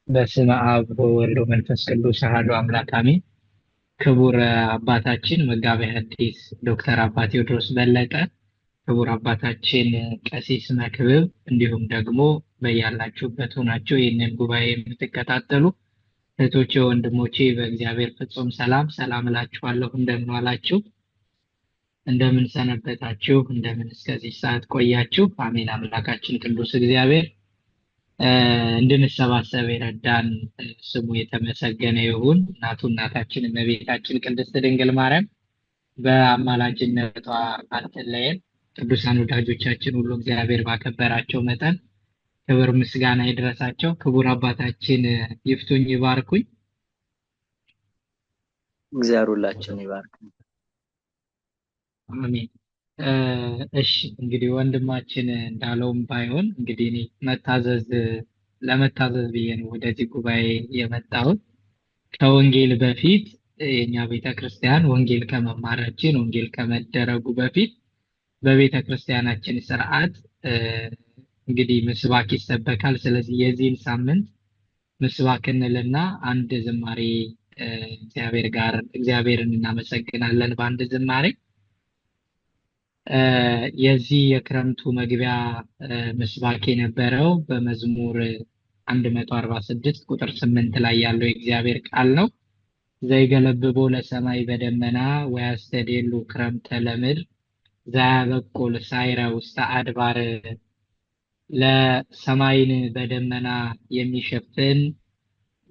በስመ አብ ወወልድ ወመንፈስ ቅዱስ አሐዱ አምላክ አሜን። ክቡር አባታችን መጋቤ ሐዲስ ዶክተር አባ ቴዎድሮስ በለጠ፣ ክቡር አባታችን ቀሲስ መክብብ፣ እንዲሁም ደግሞ በያላችሁበት ሆናችሁ ይህንን ጉባኤ የምትከታተሉ እህቶቼ፣ ወንድሞቼ በእግዚአብሔር ፍጹም ሰላም ሰላም እላችኋለሁ። እንደምን ዋላችሁ? እንደምን ሰነበታችሁ? እንደምን እስከዚህ ሰዓት ቆያችሁ? አሜን። አምላካችን ቅዱስ እግዚአብሔር እንድንሰባሰብ የረዳን ስሙ የተመሰገነ ይሁን። እናታችን እመቤታችን ቅድስት ድንግል ማርያም በአማላጅነቷ አትለየን። ቅዱሳን ወዳጆቻችን ሁሉ እግዚአብሔር ባከበራቸው መጠን ክብር ምስጋና ይድረሳቸው። ክቡር አባታችን ይፍቱኝ ይባርኩኝ። እግዚአብሔር ሁላችንን ይባርክ። አሜን። እሺ እንግዲህ ወንድማችን እንዳለውም ባይሆን እንግዲህ እኔ ለመታዘዝ ብዬ ነው ወደዚህ ጉባኤ የመጣሁት። ከወንጌል በፊት የኛ ቤተክርስቲያን ወንጌል ከመማራችን ወንጌል ከመደረጉ በፊት በቤተክርስቲያናችን ስርዓት እንግዲህ ምስባክ ይሰበካል። ስለዚህ የዚህን ሳምንት ምስባክ እንልና አንድ ዝማሬ እግዚአብሔርን እናመሰግናለን በአንድ ዝማሬ። የዚህ የክረምቱ መግቢያ ምስባክ የነበረው በመዝሙር 146 ቁጥር 8 ላይ ያለው የእግዚአብሔር ቃል ነው። ዘይገለብቦ ለሰማይ በደመና ወያስተዴሉ ክረምተ ለምድር ዘያበቁል ሳይረ ውስተ አድባር። ለሰማይን በደመና የሚሸፍን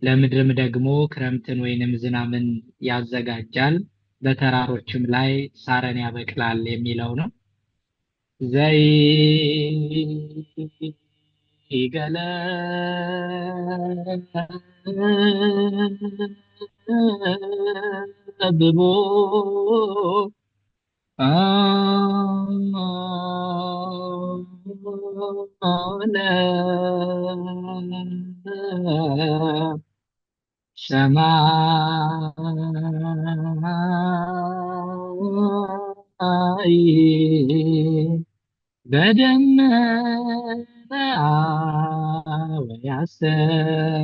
ለምድርም ደግሞ ክረምትን ወይንም ዝናምን ያዘጋጃል፣ በተራሮችም ላይ ሳርን ያበቅላል የሚለው ነው። ዘይገለብቦ ሰማይ በደመና ወያስተድሉ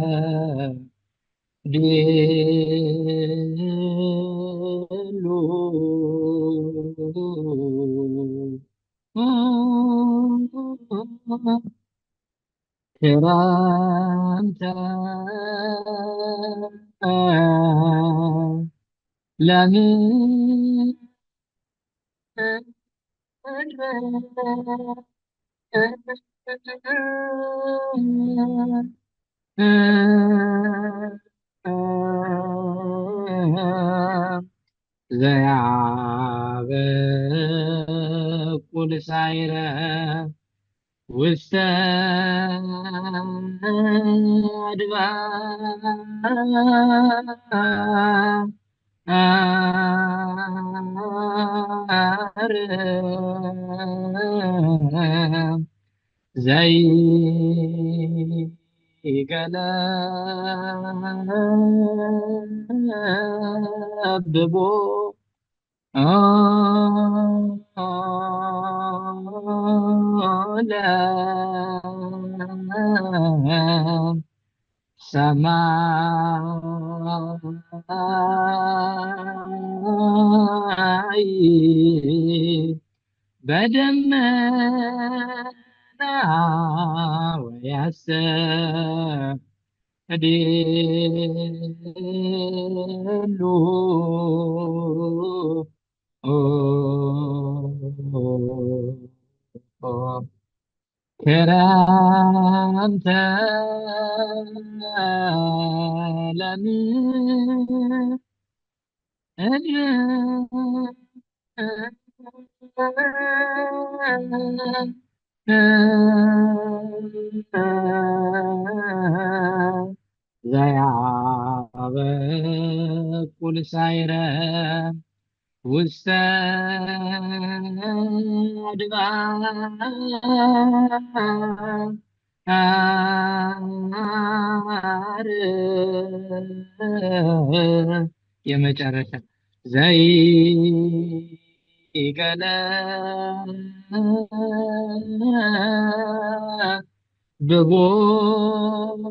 ክረምተ ዘያበቁል ሳይረ ውስተ አድባር ዘይገለብቦ ሰማይ በደመና ወያስተድሉ ክረምተ ዘያበቁል ሳይረ ውስተ አድባር የመጨረሻ ብጎለ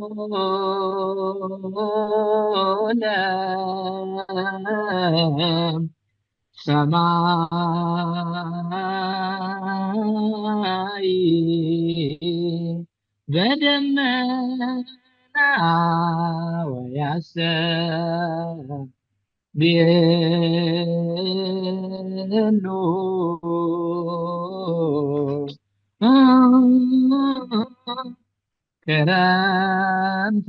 ሰማይ በደመና ወያሰብየኑ ክረምተ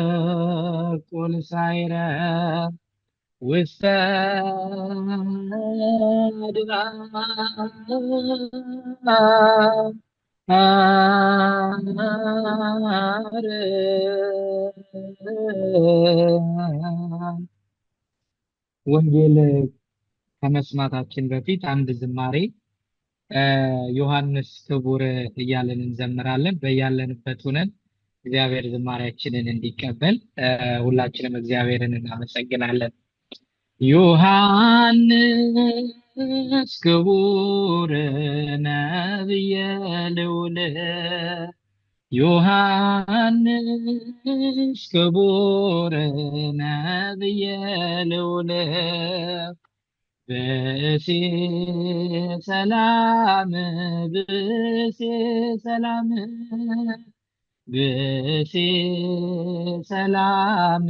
ዘያበቁል ሳይረ ውስተ አድባር። ወንጌል ከመስማታችን በፊት አንድ ዝማሬ ዮሐንስ ክቡር እያለን እንዘምራለን። በያለንበት ሆነን እግዚአብሔር ዝማሬያችንን እንዲቀበል ሁላችንም እግዚአብሔርን እናመሰግናለን። ዮሐንስ ክቡር ነቢየ ልዑል ዮሐንስ ክቡር ነቢየ ልዑል ብእሲ ሰላም ብእሲ ሰላም ብእሲ ሰላም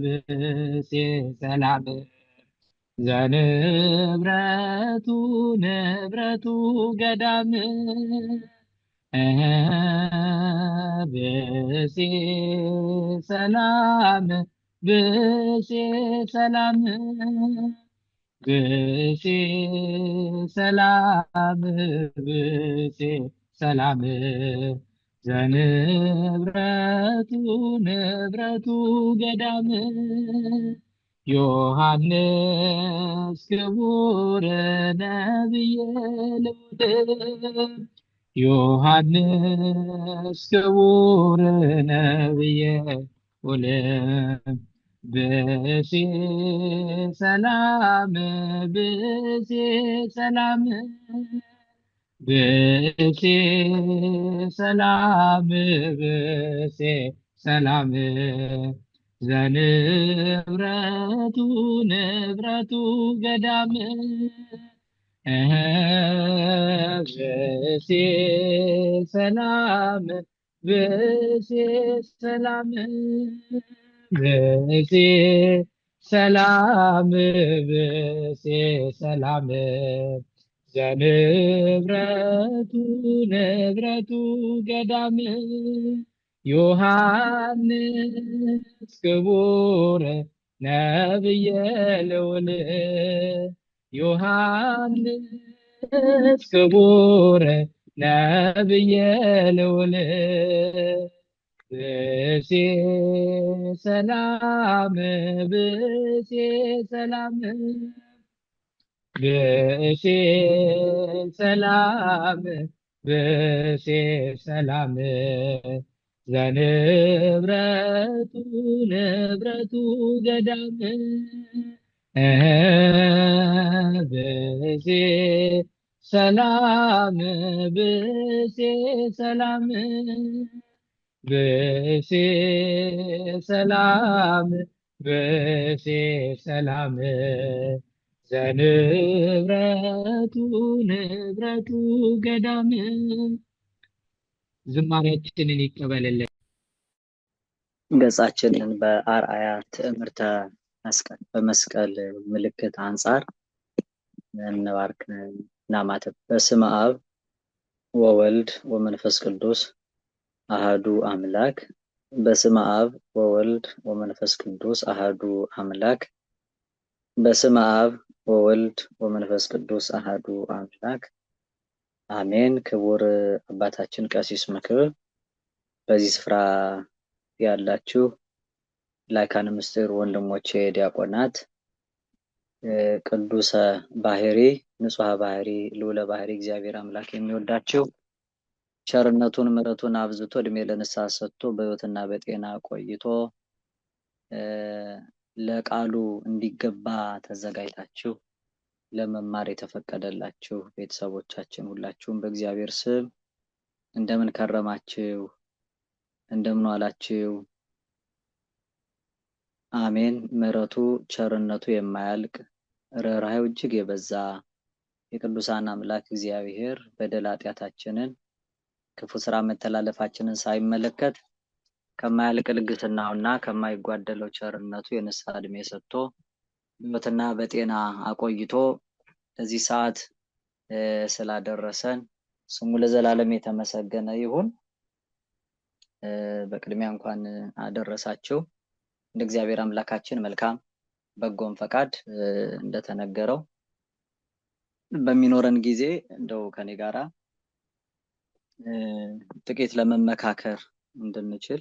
ብእሲ ሰላም ዘንብረቱ ንብረቱ ገዳም ብእሲ ሰላም ብእሲ ሰላም ብእሲ ሰላም ብእሲ ሰላም ዘንብረቱ ንብረቱ ገዳም ዮሐንስ ክቡር ነቢየ ልዑል ዮሐንስ ክቡር ነቢየ ልዑል ብእሲ ሰላም ብእሲ ሰላም ብእሲ ሰላም ብእሲ ሰላም ዘንብረቱ ንብረቱ ገዳም ብእሲ ሰላም ብእሲ ሰላም ብእሲ ሰላም ብእሲ ሰላም ዘንብረቱ ንብረቱ ገዳም ዮሐንስ ክቡር ነቢየ ልዑል ዮሐንስ ክቡር ነቢየ ልዑል ብእሲ ሰላም ብእሲ ሰላም ብእሲ ሰላም ብእሲ ሰላም ዘንብረቱ ንብረቱ ገዳም ብእሲ ሰላም ብእሲ ሰላም ብእሲ ሰላም ብእሲ ሰላም ዘንብረቱ ንብረቱ ገዳም ዝማሬያችንን ይቀበልልን። ገጻችንን በአርአያ ትዕምርተ መስቀል በመስቀል ምልክት አንጻር እንባርክ ናማተብ። በስመ አብ ወወልድ ወመንፈስ ቅዱስ አሃዱ አምላክ። በስመ አብ ወወልድ ወመንፈስ ቅዱስ አሃዱ አምላክ። በስመ አብ ወወልድ ወመንፈስ ቅዱስ አሃዱ አምላክ አሜን። ክቡር አባታችን ቀሲስ መክብብ፣ በዚህ ስፍራ ያላችሁ ላይካነ ምስጢር ወንድሞቼ ዲያቆናት፣ ቅዱሰ ባህሪ ንጹሐ ባህሪ ልዑለ ባህሪ እግዚአብሔር አምላክ የሚወዳችሁ ቸርነቱን ምሕረቱን አብዝቶ እድሜ ለንስሐ ሰጥቶ በሕይወትና በጤና ቆይቶ ለቃሉ እንዲገባ ተዘጋጅታችሁ ለመማር የተፈቀደላችሁ ቤተሰቦቻችን ሁላችሁም በእግዚአብሔር ስም እንደምን ከረማችሁ? እንደምን ዋላችሁ? አሜን። ምሕረቱ ቸርነቱ የማያልቅ ርኅራኄው እጅግ የበዛ የቅዱሳን አምላክ እግዚአብሔር በደል ኃጢአታችንን ክፉ ስራ መተላለፋችንን ሳይመለከት ከማያልቅ ልግስናውና ከማይጓደለው ቸርነቱ የንስሐ ዕድሜ ሰጥቶ በሕይወትና በጤና አቆይቶ ለዚህ ሰዓት ስላደረሰን ስሙ ለዘላለም የተመሰገነ ይሁን። በቅድሚያ እንኳን አደረሳችሁ። እንደ እግዚአብሔር አምላካችን መልካም በጎም ፈቃድ እንደተነገረው በሚኖረን ጊዜ እንደው ከኔ ጋራ ጥቂት ለመመካከር እንድንችል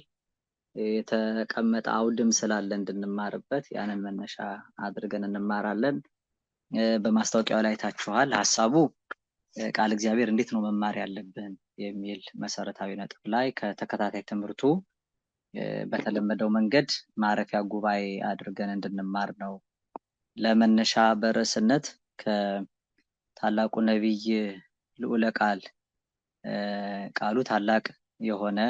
የተቀመጠ አውድም ስላለ እንድንማርበት ያንን መነሻ አድርገን እንማራለን። በማስታወቂያው ላይ ታችኋል። ሐሳቡ ቃል እግዚአብሔር እንዴት ነው መማር ያለብን የሚል መሰረታዊ ነጥብ ላይ ከተከታታይ ትምህርቱ በተለመደው መንገድ ማረፊያ ጉባኤ አድርገን እንድንማር ነው። ለመነሻ በርዕስነት ከታላቁ ነቢይ ልዑለ ቃል ቃሉ ታላቅ የሆነ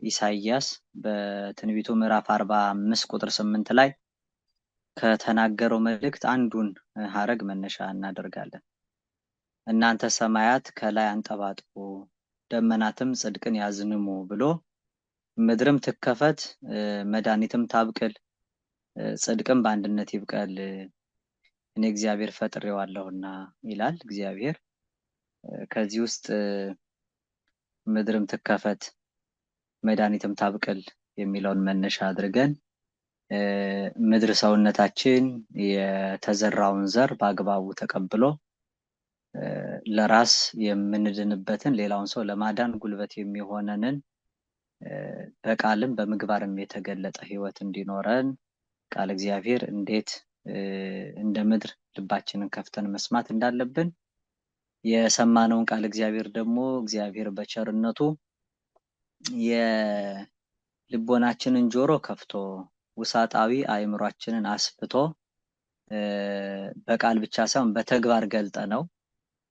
ኢሳይያስ በትንቢቱ ምዕራፍ 45 ቁጥር 8 ላይ ከተናገረው መልእክት አንዱን ሐረግ መነሻ እናደርጋለን። እናንተ ሰማያት ከላይ አንጠባጥቡ፣ ደመናትም ጽድቅን ያዝንሙ ብሎ ምድርም ትከፈት፣ መድኃኒትም ታብቅል፣ ጽድቅም በአንድነት ይብቀል፣ እኔ እግዚአብሔር ፈጥሬዋለሁና ይላል እግዚአብሔር። ከዚህ ውስጥ ምድርም ትከፈት መድኃኒትም ታብቅል የሚለውን መነሻ አድርገን ምድር ሰውነታችን የተዘራውን ዘር በአግባቡ ተቀብሎ ለራስ የምንድንበትን ሌላውን ሰው ለማዳን ጉልበት የሚሆነንን በቃልም በምግባርም የተገለጠ ሕይወት እንዲኖረን ቃል እግዚአብሔር እንዴት እንደ ምድር ልባችንን ከፍተን መስማት እንዳለብን የሰማነውን ቃል እግዚአብሔር ደግሞ እግዚአብሔር በቸርነቱ የልቦናችንን ጆሮ ከፍቶ ውሳጣዊ አእምሯችንን አስፍቶ በቃል ብቻ ሳይሆን በተግባር ገልጠ ነው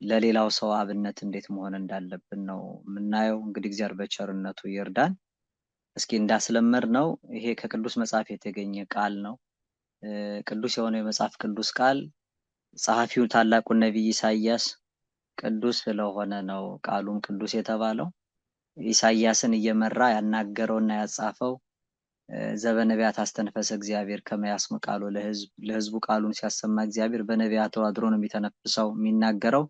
ለሌላው ሰው አብነት እንዴት መሆን እንዳለብን ነው የምናየው። እንግዲህ እግዚአብሔር በቸርነቱ ይርዳን። እስኪ እንዳስለመድ ነው ይሄ ከቅዱስ መጽሐፍ የተገኘ ቃል ነው። ቅዱስ የሆነው የመጽሐፍ ቅዱስ ቃል ጸሐፊው ታላቁ ነቢይ ኢሳይያስ ቅዱስ ስለሆነ ነው ቃሉም ቅዱስ የተባለው። ኢሳይያስን እየመራ ያናገረውና ያጻፈው ዘበነቢያት አስተንፈሰ እግዚአብሔር ከመያስም ቃሉ ለሕዝቡ ቃሉን ሲያሰማ እግዚአብሔር በነቢያቱ አድሮ ነው የሚተነፍሰው የሚናገረው።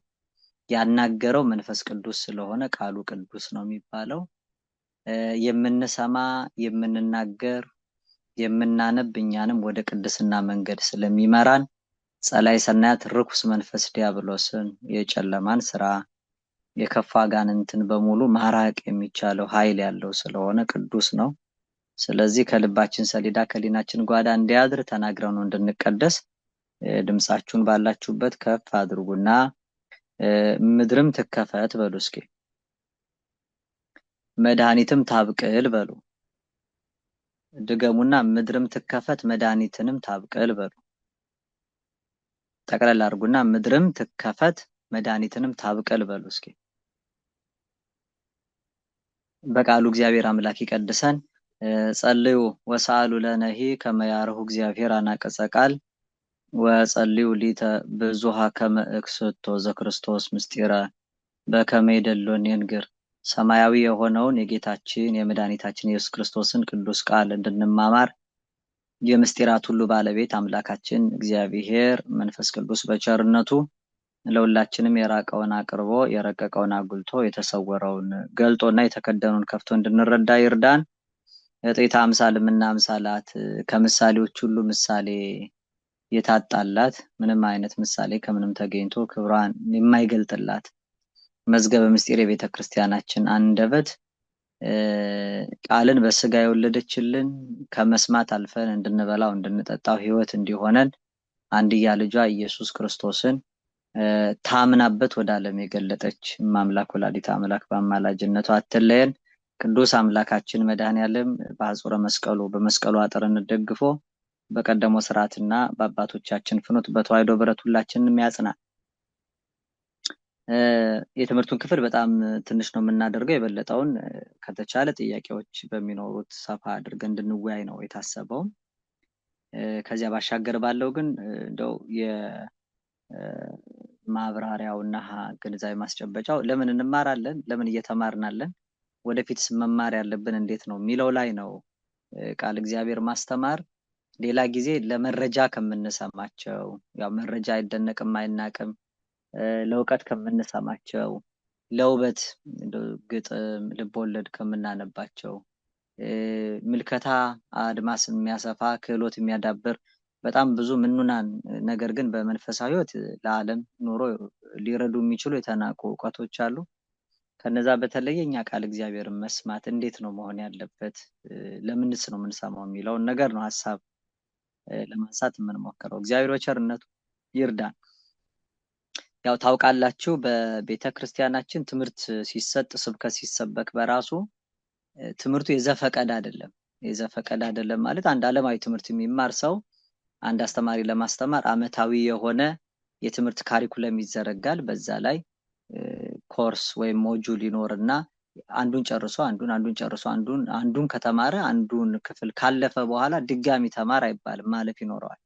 ያናገረው መንፈስ ቅዱስ ስለሆነ ቃሉ ቅዱስ ነው የሚባለው። የምንሰማ የምንናገር የምናነብ እኛንም ወደ ቅድስና መንገድ ስለሚመራን ጸላይ ሰናያት ርኩስ መንፈስ ዲያብሎስን የጨለማን ስራ የከፋ አጋንንትን በሙሉ ማራቅ የሚቻለው ኃይል ያለው ስለሆነ ቅዱስ ነው። ስለዚህ ከልባችን ሰሌዳ ከሊናችን ጓዳ እንዲያድር ተናግረው ነው እንድንቀደስ። ድምጻችሁን ባላችሁበት ከፍ አድርጉና ምድርም ትከፈት በሉ እስኪ። መድኃኒትም ታብቅል በሉ። ድገሙና ምድርም ትከፈት መድኃኒትንም ታብቅል በሉ። ጠቅለል አድርጉና ምድርም ትከፈት መድኃኒትንም ታብቅል በሉ እስኪ። በቃሉ እግዚአብሔር አምላክ ይቀድሰን። ጸልዩ ወሰአሉ ለነሂ ከመ ያርሁ እግዚአብሔር አናቀጸ ቃል ወጸልዩ ሊተ ብዙሃ ከመ እክስቶ ዘክርስቶስ ምስጢረ በከመ ይደሎን የንግር። ሰማያዊ የሆነውን የጌታችን የመድኃኒታችን ኢየሱስ ክርስቶስን ቅዱስ ቃል እንድንማማር የምስጢራት ሁሉ ባለቤት አምላካችን እግዚአብሔር መንፈስ ቅዱስ በቸርነቱ ለሁላችንም የራቀውን አቅርቦ የረቀቀውን አጉልቶ የተሰወረውን ገልጦና የተከደኑን ከፍቶ እንድንረዳ ይርዳን። እጤታ አምሳልምና አምሳላት ከምሳሌዎች ሁሉ ምሳሌ የታጣላት ምንም አይነት ምሳሌ ከምንም ተገኝቶ ክብሯን የማይገልጥላት መዝገበ ምስጢር የቤተ ክርስቲያናችን አንደበት ቃልን በስጋ የወለደችልን ከመስማት አልፈን እንድንበላው እንድንጠጣው ሕይወት እንዲሆነን አንድያ ልጇ ኢየሱስ ክርስቶስን ታምናበት ወደ ዓለም የገለጠች ማምላክ ወላዲተ አምላክ በአማላጅነቷ አትለየን። ቅዱስ አምላካችን መድኃኔዓለም በአጽረ መስቀሉ በመስቀሉ አጥር እንደግፎ በቀደመው ስርዓትና በአባቶቻችን ፍኖት በተዋሕዶ ብረት ሁላችንንም ያጽናል። የትምህርቱን ክፍል በጣም ትንሽ ነው የምናደርገው። የበለጠውን ከተቻለ ጥያቄዎች በሚኖሩት ሰፋ አድርገን እንድንወያይ ነው የታሰበው። ከዚያ ባሻገር ባለው ግን እንደው የማብራሪያውና ግንዛቤ ማስጨበጫው ለምን እንማራለን፣ ለምን እየተማርናለን፣ ወደፊትስ መማር ያለብን እንዴት ነው የሚለው ላይ ነው ቃል እግዚአብሔር ማስተማር። ሌላ ጊዜ ለመረጃ ከምንሰማቸው ያው መረጃ አይደነቅም አይናቅም ለእውቀት ከምንሰማቸው ለውበት ግጥም ልቦለድ ከምናነባቸው ምልከታ አድማስ የሚያሰፋ ክህሎት የሚያዳብር በጣም ብዙ ምኑናን ነገር ግን በመንፈሳዊ ሕይወት ለዓለም ኑሮ ሊረዱ የሚችሉ የተናቁ እውቀቶች አሉ። ከነዛ በተለየ እኛ ቃል እግዚአብሔርን መስማት እንዴት ነው መሆን ያለበት፣ ለምንስ ነው የምንሰማው የሚለውን ነገር ነው ሀሳብ ለማንሳት የምንሞክረው። እግዚአብሔር በቸርነቱ ይርዳን። ያው ታውቃላችሁ በቤተ ክርስቲያናችን ትምህርት ሲሰጥ ስብከት ሲሰበክ በራሱ ትምህርቱ የዘፈቀድ አይደለም። የዘፈቀድ አይደለም ማለት አንድ ዓለማዊ ትምህርት የሚማር ሰው አንድ አስተማሪ ለማስተማር ዓመታዊ የሆነ የትምህርት ካሪኩለም ይዘረጋል። በዛ ላይ ኮርስ ወይም ሞጁል ይኖርና አንዱን ጨርሶ አንዱን ጨርሶ አንዱን ከተማረ አንዱን ክፍል ካለፈ በኋላ ድጋሚ ተማር አይባልም፣ ማለፍ ይኖረዋል።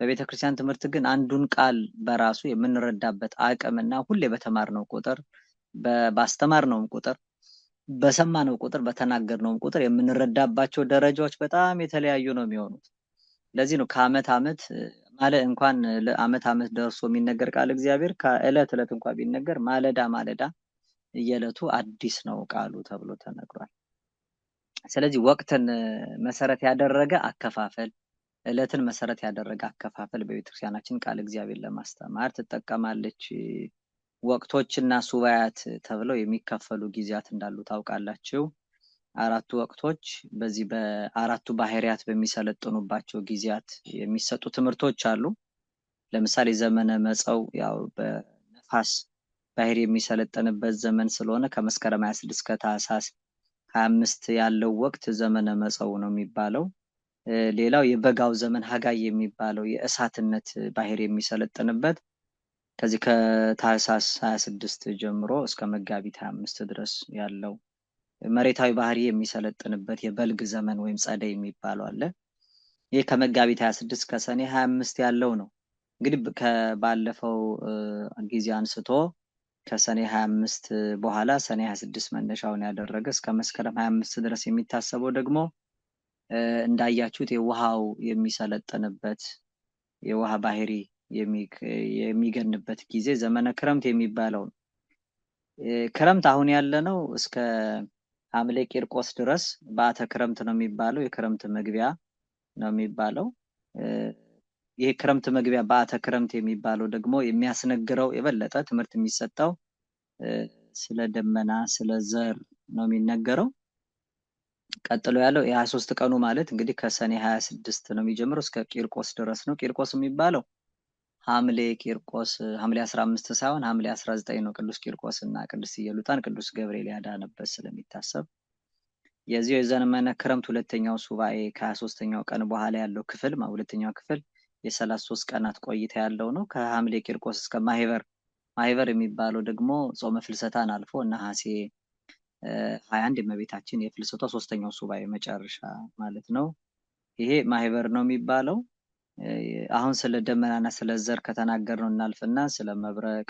በቤተ ክርስቲያን ትምህርት ግን አንዱን ቃል በራሱ የምንረዳበት አቅምና ሁሌ በተማርነው ቁጥር ባስተማርነውም ቁጥር በሰማነው ቁጥር በተናገርነውም ቁጥር የምንረዳባቸው ደረጃዎች በጣም የተለያዩ ነው የሚሆኑት። ለዚህ ነው ከዓመት ዓመት ማለት እንኳን ለዓመት ዓመት ደርሶ የሚነገር ቃል እግዚአብሔር ከዕለት ዕለት እንኳን ቢነገር ማለዳ ማለዳ እየዕለቱ አዲስ ነው ቃሉ ተብሎ ተነግሯል። ስለዚህ ወቅትን መሰረት ያደረገ አከፋፈል ዕለትን መሰረት ያደረገ አከፋፈል በቤተክርስቲያናችን ቃል እግዚአብሔር ለማስተማር ትጠቀማለች። ወቅቶችና ሱባያት ተብለው የሚከፈሉ ጊዜያት እንዳሉ ታውቃላችሁ። አራቱ ወቅቶች በዚህ በአራቱ ባህሪያት በሚሰለጥኑባቸው ጊዜያት የሚሰጡ ትምህርቶች አሉ። ለምሳሌ ዘመነ መጸው ያው በነፋስ ባህሪ የሚሰለጥንበት ዘመን ስለሆነ ከመስከረም 26 እስከ ታህሳስ 25 ያለው ወቅት ዘመነ መጸው ነው የሚባለው። ሌላው የበጋው ዘመን ሀጋይ የሚባለው የእሳትነት ባህሪ የሚሰለጥንበት ከዚህ ከታህሳስ 26 ጀምሮ እስከ መጋቢት 25 ድረስ ያለው መሬታዊ ባህሪ የሚሰለጥንበት የበልግ ዘመን ወይም ጸደይ የሚባለው አለ። ይህ ከመጋቢት 26 ከሰኔ 25 ያለው ነው። እንግዲህ ከባለፈው ጊዜ አንስቶ ከሰኔ 25 በኋላ ሰኔ 26 መነሻውን ያደረገ እስከ መስከረም 25 ድረስ የሚታሰበው ደግሞ እንዳያችሁት የውሃው የሚሰለጥንበት የውሃ ባህሪ የሚገንበት ጊዜ ዘመነ ክረምት የሚባለው ነው። ክረምት አሁን ያለነው እስከ ሐምሌ ቂርቆስ ድረስ በአተ ክረምት ነው የሚባለው። የክረምት መግቢያ ነው የሚባለው። ይሄ ክረምት መግቢያ በአተ ክረምት የሚባለው ደግሞ የሚያስነግረው የበለጠ ትምህርት የሚሰጠው ስለ ደመና ስለ ዘር ነው የሚነገረው። ቀጥሎ ያለው የ23 ቀኑ ማለት እንግዲህ ከሰኔ 26 ነው የሚጀምረው እስከ ቂርቆስ ድረስ ነው። ቂርቆስ የሚባለው ሐምሌ ቂርቆስ ሐምሌ 15 ሳይሆን ሐምሌ 19 ነው። ቅዱስ ቂርቆስ እና ቅዱስ ኢየሉጣን ቅዱስ ገብርኤል ያዳነበት ስለሚታሰብ የዚህ የዘመነ ክረምት ሁለተኛው ሱባኤ ከ23ኛው ቀን በኋላ ያለው ክፍል ሁለተኛው ክፍል የ33 ቀናት ቆይታ ያለው ነው። ከሐምሌ ቂርቆስ እስከ ማህበር የሚባለው ደግሞ ጾመ ፍልሰታን አልፎ ነሐሴ 21 የእመቤታችን የፍልሰቷ ሶስተኛው ሱባኤ መጨረሻ ማለት ነው። ይሄ ማህበር ነው የሚባለው። አሁን ስለ ደመናና ስለ ዘር ከተናገርነው እናልፍና ስለ መብረቅ፣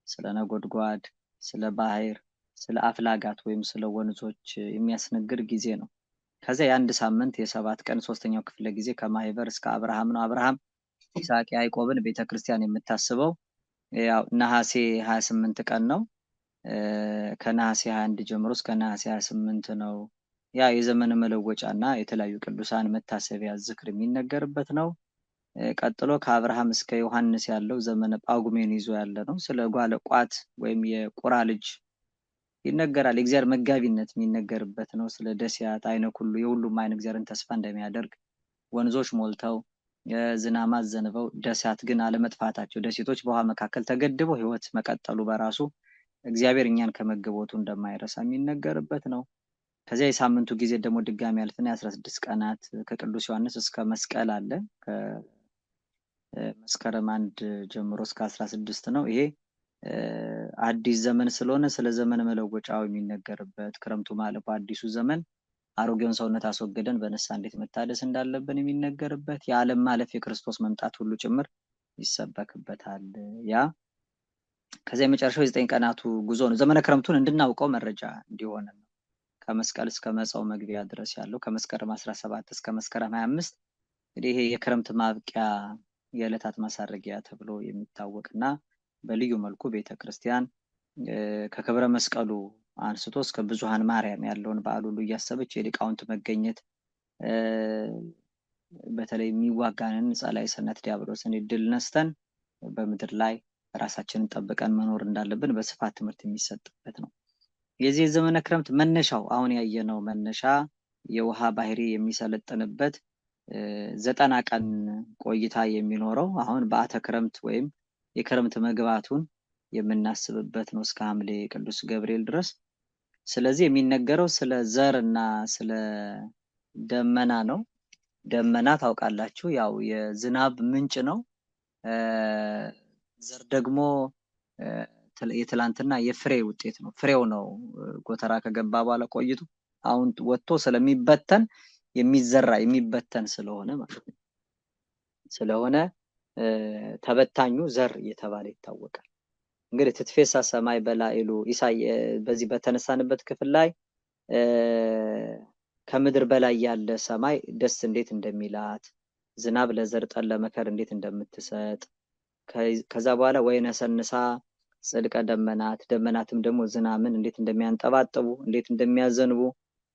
ስለ ነጎድጓድ፣ ስለ ባህር፣ ስለ አፍላጋት ወይም ስለ ወንዞች የሚያስነግር ጊዜ ነው። ከዚያ የአንድ ሳምንት የ7 ቀን ሶስተኛው ክፍለ ጊዜ ከማህበር እስከ አብርሃም ነው። አብርሃም ይስሐቅ ያዕቆብን ቤተክርስቲያን የምታስበው ያው ነሐሴ 28 ቀን ነው። ከነሐሴ 21 ጀምሮ እስከ ነሐሴ 28 ነው። ያ የዘመን መለወጫና የተለያዩ ቅዱሳን መታሰቢያ ዝክር የሚነገርበት ነው። ቀጥሎ ከአብርሃም እስከ ዮሐንስ ያለው ዘመነ ጳጉሜን ይዞ ያለ ነው። ስለ ጓለቋት ወይም የቁራ ልጅ ይነገራል። የእግዚአብሔር መጋቢነት የሚነገርበት ነው። ስለ ደስያት አይነ ሁሉ የሁሉም አይነ እግዚአብሔርን ተስፋ እንደሚያደርግ ወንዞች ሞልተው ዝናማት ዘንበው ደሳት ግን አለመጥፋታቸው ደሴቶች በውሃ መካከል ተገድበው ህይወት መቀጠሉ በራሱ እግዚአብሔር እኛን ከመገቦቱ እንደማይረሳ የሚነገርበት ነው። ከዚያ የሳምንቱ ጊዜ ደግሞ ድጋሚ ያልፍና የ16 ቀናት ከቅዱስ ዮሐንስ እስከ መስቀል አለ። ከመስከረም 1 ጀምሮ እስከ 16 ነው። ይሄ አዲስ ዘመን ስለሆነ ስለ ዘመን መለወጫው የሚነገርበት ክረምቱ ማለፉ አዲሱ ዘመን አሮጌውን ሰውነት አስወግደን በንስሐ እንዴት መታደስ እንዳለብን የሚነገርበት የዓለም ማለፍ የክርስቶስ መምጣት ሁሉ ጭምር ይሰበክበታል። ያ ከዚያ የመጨረሻው የ9 ቀናቱ ጉዞ ነው። ዘመነ ክረምቱን እንድናውቀው መረጃ እንዲሆን ነው። ከመስቀል እስከ መጻው መግቢያ ድረስ ያለው ከመስከረም 17 እስከ መስከረም 25 እንግዲህ ይሄ የክረምት ማብቂያ የዕለታት ማሳረጊያ ተብሎ የሚታወቅና በልዩ መልኩ ቤተክርስቲያን ከክብረ መስቀሉ አንስቶ እስከ ብዙሃን ማርያም ያለውን በዓል ሁሉ እያሰበች የሊቃውንት መገኘት በተለይ የሚዋጋንን ጸላይ ሰነት ዲያብሎስን ድል ነስተን በምድር ላይ ራሳችንን ጠብቀን መኖር እንዳለብን በስፋት ትምህርት የሚሰጥበት ነው። የዚህ ዘመነ ክረምት መነሻው አሁን ያየነው መነሻ የውሃ ባህሪ የሚሰለጥንበት 90 ቀን ቆይታ የሚኖረው አሁን በአተ ክረምት ወይም የክረምት መግባቱን የምናስብበት ነው እስከ ሐምሌ ቅዱስ ገብርኤል ድረስ። ስለዚህ የሚነገረው ስለ ዘር እና ስለ ደመና ነው። ደመና ታውቃላችሁ ያው የዝናብ ምንጭ ነው። ዘር ደግሞ የትላንትና የፍሬ ውጤት ነው። ፍሬው ነው ጎተራ ከገባ በኋላ ቆይቶ አሁን ወጥቶ ስለሚበተን የሚዘራ የሚበተን ስለሆነ ማለት ነው። ስለሆነ ተበታኙ ዘር እየተባለ ይታወቃል። እንግዲህ ትትፌሳ ሰማይ በላይሉ በዚህ በተነሳንበት ክፍል ላይ ከምድር በላይ ያለ ሰማይ ደስ እንዴት እንደሚላት ዝናብ ለዘር ጠል ለመከር እንዴት እንደምትሰጥ ከዛ በኋላ ወይነሰንሳ ጽድቀ ደመናት ደመናትም ደግሞ ዝናምን እንዴት እንደሚያንጠባጥቡ እንዴት እንደሚያዘንቡ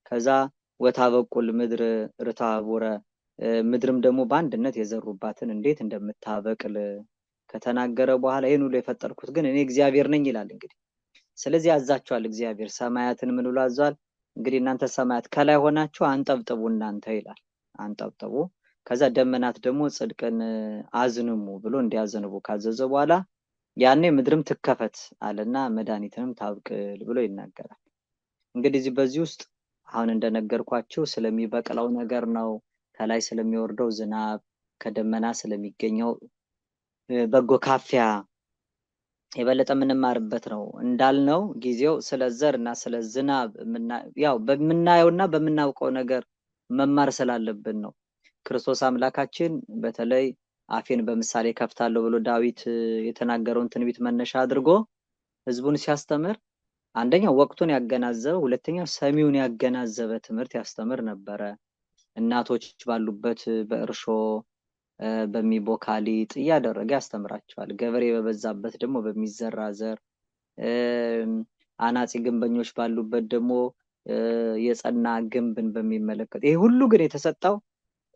ከዛ ወታበቁል ምድር ርታቡረ ምድርም ደግሞ በአንድነት የዘሩባትን እንዴት እንደምታበቅል ከተናገረ በኋላ ይሄን ሁሉ የፈጠርኩት ግን እኔ እግዚአብሔር ነኝ ይላል። እንግዲህ ስለዚህ ያዛቸዋል እግዚአብሔር ሰማያትን ምን ብሎ አዟል? እንግዲህ እናንተ ሰማያት ከላይ ሆናችሁ አንጠብጥቡ እናንተ ይላል። አንጠብጥቡ ከዛ ደመናት ደግሞ ጽድቅን አዝንሙ ብሎ እንዲያዘንቡ ካዘዘ በኋላ ያኔ ምድርም ትከፈት አለና መድኃኒትንም ታብቅል ብሎ ይናገራል። እንግዲህ በዚህ ውስጥ አሁን እንደነገርኳችሁ ስለሚበቅለው ነገር ነው። ከላይ ስለሚወርደው ዝናብ ከደመና ስለሚገኘው በጎ ካፊያ የበለጠ የምንማርበት ነው። እንዳልነው ጊዜው ስለ ዘር እና ስለ ዝናብ ያው በምናየውና በምናውቀው ነገር መማር ስላለብን ነው። ክርስቶስ አምላካችን በተለይ አፌን በምሳሌ ከፍታለሁ ብሎ ዳዊት የተናገረውን ትንቢት መነሻ አድርጎ ህዝቡን ሲያስተምር አንደኛው ወቅቱን ያገናዘበ ሁለተኛው ሰሚውን ያገናዘበ ትምህርት ያስተምር ነበረ። እናቶች ባሉበት በእርሾ በሚቦካ ሊጥ እያደረገ ያስተምራቸዋል። ገበሬ በበዛበት ደግሞ በሚዘራ ዘር አናጺ ግንበኞች ባሉበት ደግሞ የጸና ግንብን በሚመለከት ይሄ ሁሉ ግን የተሰጠው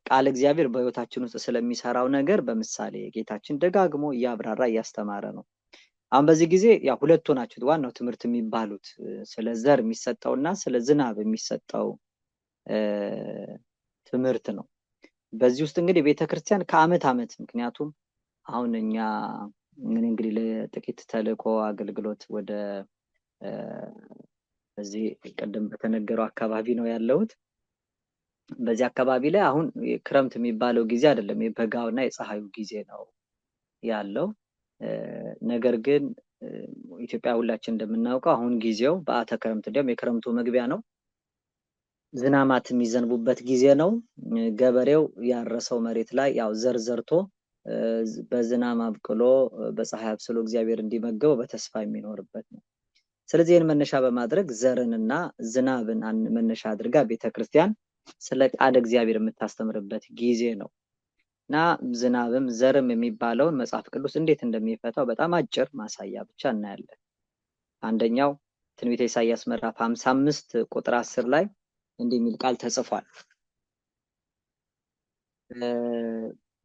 ቃል እግዚአብሔር በህይወታችን ውስጥ ስለሚሰራው ነገር በምሳሌ ጌታችን ደጋግሞ እያብራራ እያስተማረ ነው። አሁን በዚህ ጊዜ ያው ሁለቱ ናቸው ዋናው ትምህርት የሚባሉት ስለ ዘር የሚሰጠውና ስለ ዝናብ የሚሰጠው ትምህርት ነው። በዚህ ውስጥ እንግዲህ ቤተክርስቲያን ከአመት አመት ምክንያቱም አሁን እኛ እንግዲህ ለጥቂት ተልእኮ አገልግሎት ወደ በዚህ ቀደም በተነገረው አካባቢ ነው ያለሁት። በዚህ አካባቢ ላይ አሁን ክረምት የሚባለው ጊዜ አይደለም የበጋውና የፀሐዩ ጊዜ ነው ያለው። ነገር ግን ኢትዮጵያ ሁላችን እንደምናውቀው አሁን ጊዜው በአተ ክረምት ደግሞ የክረምቱ መግቢያ ነው። ዝናማት የሚዘንቡበት ጊዜ ነው። ገበሬው ያረሰው መሬት ላይ ያው ዘርዘርቶ በዝናብ አብቅሎ በፀሐይ አብስሎ እግዚአብሔር እንዲመገበው በተስፋ የሚኖርበት ነው። ስለዚህ ይህን መነሻ በማድረግ ዘርንና ዝናብን መነሻ አድርጋ ቤተክርስቲያን ስለ ቃል እግዚአብሔር የምታስተምርበት ጊዜ ነው እና ዝናብም ዘርም የሚባለውን መጽሐፍ ቅዱስ እንዴት እንደሚፈታው በጣም አጭር ማሳያ ብቻ እናያለን። አንደኛው ትንቢተ ኢሳይያስ ምዕራፍ 55 ቁጥር 10 ላይ እንዲህ የሚል ቃል ተጽፏል።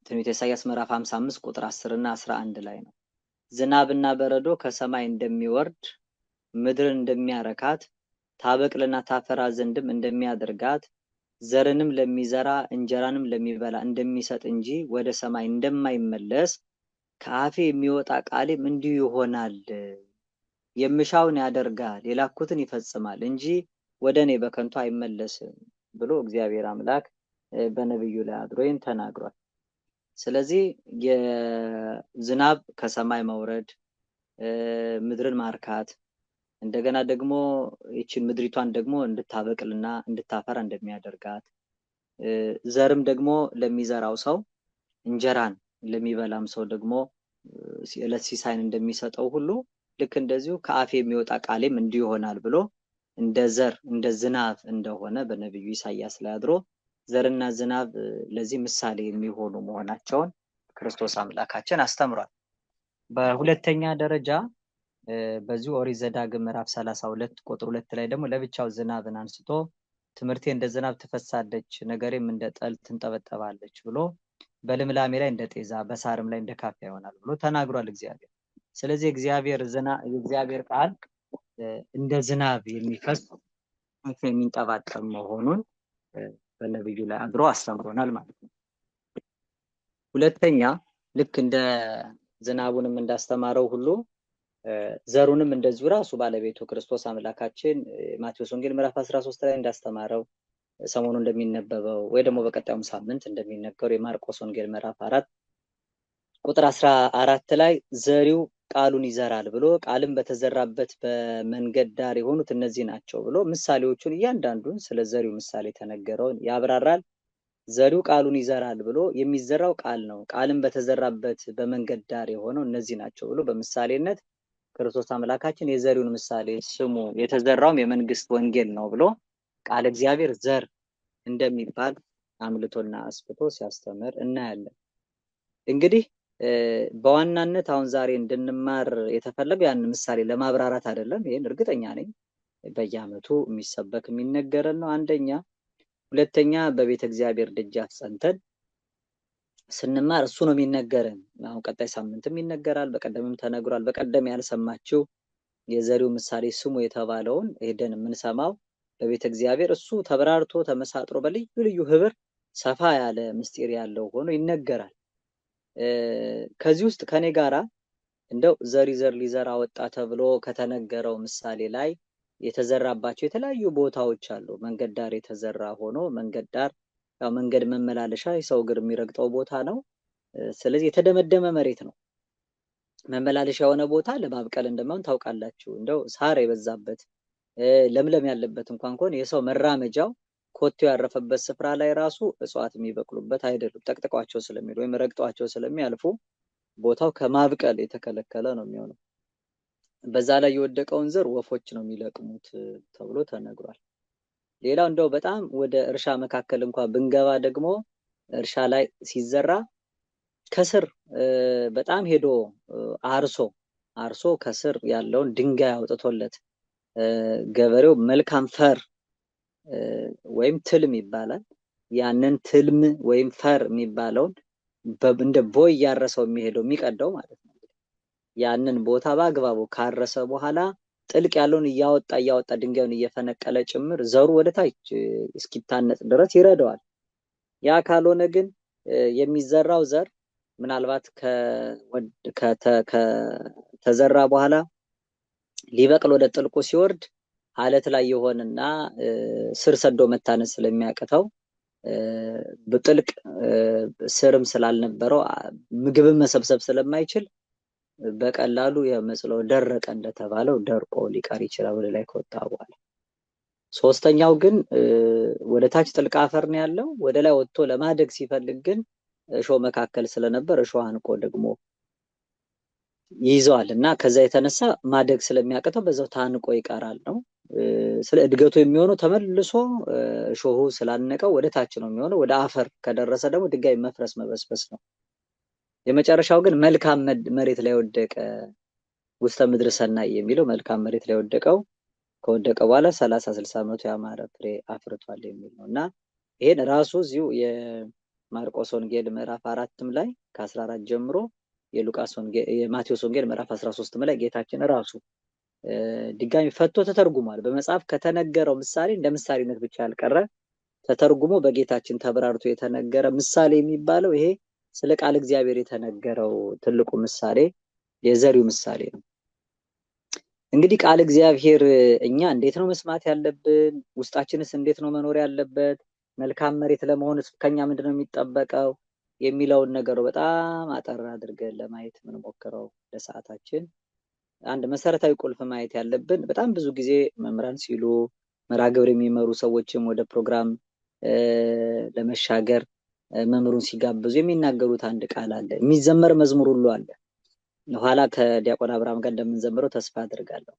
ትንቢተ ኢሳይያስ ምዕራፍ 55 ቁጥር 10 እና 11 ላይ ነው። ዝናብና በረዶ ከሰማይ እንደሚወርድ ምድርን እንደሚያረካት ታበቅልና ታፈራ ዘንድም እንደሚያደርጋት ዘርንም ለሚዘራ እንጀራንም ለሚበላ እንደሚሰጥ እንጂ ወደ ሰማይ እንደማይመለስ ከአፌ የሚወጣ ቃሌም እንዲሁ ይሆናል። የምሻውን ያደርጋል፣ የላኩትን ይፈጽማል እንጂ ወደ እኔ በከንቱ አይመለስም ብሎ እግዚአብሔር አምላክ በነብዩ ላይ አድሮ ይህን ተናግሯል። ስለዚህ የዝናብ ከሰማይ መውረድ ምድርን ማርካት እንደገና ደግሞ ይችን ምድሪቷን ደግሞ እንድታበቅልና እንድታፈራ እንደሚያደርጋት ዘርም ደግሞ ለሚዘራው ሰው እንጀራን ለሚበላም ሰው ደግሞ የዕለት ሲሳይን እንደሚሰጠው ሁሉ ልክ እንደዚሁ ከአፌ የሚወጣ ቃሌም እንዲሁ ይሆናል ብሎ እንደ ዘር እንደ ዝናብ እንደሆነ በነብዩ ኢሳይያስ ላይ አድሮ ዘርና ዝናብ ለዚህ ምሳሌ የሚሆኑ መሆናቸውን ክርስቶስ አምላካችን አስተምሯል። በሁለተኛ ደረጃ በዚሁ ኦሪት ዘዳግም ምዕራፍ 32 ቁጥር 2 ላይ ደግሞ ለብቻው ዝናብን አንስቶ ትምህርቴ እንደ ዝናብ ትፈሳለች፣ ነገሬም እንደ ጠል ትንጠበጠባለች ብሎ በልምላሜ ላይ እንደ ጤዛ በሳርም ላይ እንደ ካፊያ ይሆናል ብሎ ተናግሯል እግዚአብሔር። ስለዚህ የእግዚአብሔር ቃል እንደ ዝናብ የሚፈስ የሚንጠባጠብ መሆኑን በነብዩ ላይ አድሮ አስተምሮናል ማለት ነው። ሁለተኛ ልክ እንደ ዝናቡንም እንዳስተማረው ሁሉ ዘሩንም እንደዚሁ ራሱ ባለቤቱ ክርስቶስ አምላካችን ማቴዎስ ወንጌል ምዕራፍ 13 ላይ እንዳስተማረው ሰሞኑ እንደሚነበበው ወይ ደግሞ በቀጣዩ ሳምንት እንደሚነገሩ የማርቆስ ወንጌል ምዕራፍ 4 ቁጥር 14 ላይ ዘሪው ቃሉን ይዘራል ብሎ ቃልም በተዘራበት በመንገድ ዳር የሆኑት እነዚህ ናቸው ብሎ ምሳሌዎቹን እያንዳንዱን ስለ ዘሪው ምሳሌ ተነገረውን ያብራራል። ዘሪው ቃሉን ይዘራል ብሎ የሚዘራው ቃል ነው፣ ቃልም በተዘራበት በመንገድ ዳር የሆነው እነዚህ ናቸው ብሎ በምሳሌነት ክርስቶስ አምላካችን የዘሪውን ምሳሌ ስሙ የተዘራውም የመንግስት ወንጌል ነው ብሎ ቃል እግዚአብሔር ዘር እንደሚባል አምልቶና አስፍቶ ሲያስተምር እናያለን። እንግዲህ በዋናነት አሁን ዛሬ እንድንማር የተፈለገው ያን ምሳሌ ለማብራራት አይደለም። ይሄን እርግጠኛ ነኝ በየዓመቱ የሚሰበክ የሚነገረን ነው አንደኛ። ሁለተኛ በቤተ እግዚአብሔር ደጃፍ ጸንተን ስንማር እሱ ነው የሚነገረን። አሁን ቀጣይ ሳምንትም ይነገራል፣ በቀደምም ተነግሯል። በቀደም ያልሰማችሁ የዘሪው ምሳሌ ስሙ የተባለውን ሄደን የምንሰማው በቤተ እግዚአብሔር እሱ ተብራርቶ ተመሳጥሮ በልዩ ልዩ ህብር ሰፋ ያለ ምስጢር ያለው ሆኖ ይነገራል። ከዚህ ውስጥ ከኔ ጋራ እንደው ዘር ሊዘራ ወጣ ተብሎ ከተነገረው ምሳሌ ላይ የተዘራባቸው የተለያዩ ቦታዎች አሉ። መንገድ ዳር የተዘራ ሆኖ መንገድ ዳር ያው መንገድ መመላለሻ የሰው እግር የሚረግጠው ቦታ ነው። ስለዚህ የተደመደመ መሬት ነው። መመላለሻ የሆነ ቦታ ለማብቀል እንደማይሆን ታውቃላችሁ። እንደው ሳር የበዛበት ለምለም ያለበት እንኳን ከሆነ የሰው መራመጃው ኮቴው ያረፈበት ስፍራ ላይ ራሱ እጽዋት የሚበቅሉበት አይደሉም። ጠቅጥቀዋቸው ስለሚሄዱ ወይም ረግጠዋቸው ስለሚያልፉ ቦታው ከማብቀል የተከለከለ ነው የሚሆነው። በዛ ላይ የወደቀውን ዘር ወፎች ነው የሚለቅሙት ተብሎ ተነግሯል። ሌላው እንደው በጣም ወደ እርሻ መካከል እንኳን ብንገባ ደግሞ እርሻ ላይ ሲዘራ ከስር በጣም ሄዶ አርሶ ከስር ያለውን ድንጋይ አውጥቶለት ገበሬው መልካም ፈር ወይም ትልም ይባላል። ያንን ትልም ወይም ፈር የሚባለውን እንደ ቦይ ያረሰው የሚሄደው የሚቀደው ማለት ነው። ያንን ቦታ በአግባቡ ካረሰ በኋላ ጥልቅ ያለውን እያወጣ ድንጋዩን እየፈነቀለ ጭምር ዘሩ ወደ ታች እስኪታነጽ ድረስ ይረዳዋል። ያ ካልሆነ ግን የሚዘራው ዘር ምናልባት ከተዘራ በኋላ ሊበቅል ወደ ጥልቁ ሲወርድ አለት ላይ የሆነና ስር ሰዶ መታነስ ስለሚያቅተው በጥልቅ ስርም ስላልነበረው ምግብን መሰብሰብ ስለማይችል በቀላሉ የመጽለው ደረቀ እንደተባለው ደርቆ ሊቀር ይችላል ወደ ላይ ከወጣ በኋላ። ሶስተኛው ግን ወደ ታች ጥልቅ አፈር ነው ያለው። ወደ ላይ ወጥቶ ለማደግ ሲፈልግ ግን እሾህ መካከል ስለነበር እሾህ አንቆ ደግሞ ይይዘዋል እና ከዛ የተነሳ ማደግ ስለሚያቅተው በዛው ታንቆ ይቀራል ነው። ስለ እድገቱ የሚሆነው ተመልሶ እሾሁ ስላነቀው ወደ ታች ነው የሚሆነው። ወደ አፈር ከደረሰ ደግሞ ድጋሚ መፍረስ መበስበስ ነው። የመጨረሻው ግን መልካም መሬት ላይ ወደቀ ውስተ ምድር ሰናይ የሚለው መልካም መሬት ላይ ወደቀው ከወደቀ በኋላ 30-60 ዓመቱ ያማረ ፍሬ አፍርቷል የሚል ነው እና ይሄን ራሱ እዚሁ የማርቆስ ወንጌል ምዕራፍ 4ም ላይ ከ14 ጀምሮ የማቴዎስ ወንጌል ምዕራፍ 13 ላይ ጌታችን ራሱ ድጋሚ ፈቶ ተተርጉሟል። በመጽሐፍ ከተነገረው ምሳሌ እንደ ምሳሌነት ብቻ ያልቀረ ተተርጉሞ በጌታችን ተብራርቶ የተነገረ ምሳሌ የሚባለው ይሄ ስለ ቃል እግዚአብሔር የተነገረው ትልቁ ምሳሌ የዘሪው ምሳሌ ነው። እንግዲህ ቃል እግዚአብሔር እኛ እንዴት ነው መስማት ያለብን? ውስጣችንስ እንዴት ነው መኖር ያለበት? መልካም መሬት ለመሆንስ ከኛ ምንድነው የሚጠበቀው የሚለውን ነገር በጣም አጠር አድርገን ለማየት የምንሞክረው ለሰዓታችን። አንድ መሰረታዊ ቁልፍ ማየት ያለብን በጣም ብዙ ጊዜ መምህራን ሲሉ መርሐ ግብር የሚመሩ ሰዎችም ወደ ፕሮግራም ለመሻገር መምህሩን ሲጋብዙ የሚናገሩት አንድ ቃል አለ። የሚዘመር መዝሙር ሁሉ አለ። ኋላ ከዲያቆን አብርሃም ጋር እንደምንዘምረው ተስፋ አድርጋለሁ።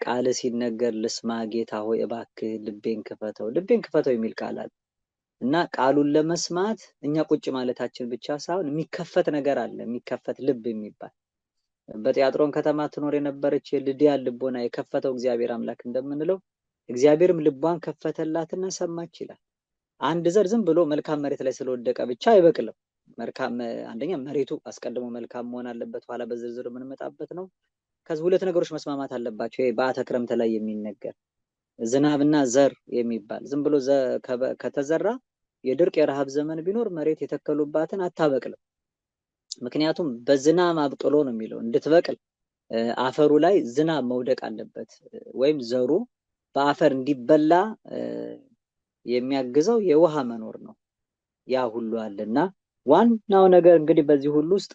ቃል ሲነገር ልስማ ጌታ ሆይ እባክህ ልቤን ክፈተው የሚል ቃል አለ እና ቃሉን ለመስማት እኛ ቁጭ ማለታችን ብቻ ሳይሆን የሚከፈት ነገር አለ። የሚከፈት ልብ የሚባል በቲያጥሮን ከተማ ትኖር የነበረች የልድያ ልቦና የከፈተው እግዚአብሔር አምላክ እንደምንለው እግዚአብሔርም ልቧን ከፈተላትና ሰማች ይላል። አንድ ዘር ዝም ብሎ መልካም መሬት ላይ ስለወደቀ ብቻ አይበቅልም። መልካም አንደኛ መሬቱ አስቀድሞ መልካም መሆን አለበት። ኋላ በዝርዝር የምንመጣበት ነው። ከዚህ ሁለት ነገሮች መስማማት አለባቸው። ይሄ በዓተ ክረምት ላይ የሚነገር ዝናብና ዘር የሚባል ዝም ብሎ ከተዘራ የድርቅ የረሃብ ዘመን ቢኖር መሬት የተከሉባትን አታበቅልም። ምክንያቱም በዝናብ አብቅሎ ነው የሚለው። እንድትበቅል አፈሩ ላይ ዝናብ መውደቅ አለበት፣ ወይም ዘሩ በአፈር እንዲበላ የሚያግዘው የውሃ መኖር ነው። ያ ሁሉ አለና ዋናው ነገር እንግዲህ በዚህ ሁሉ ውስጥ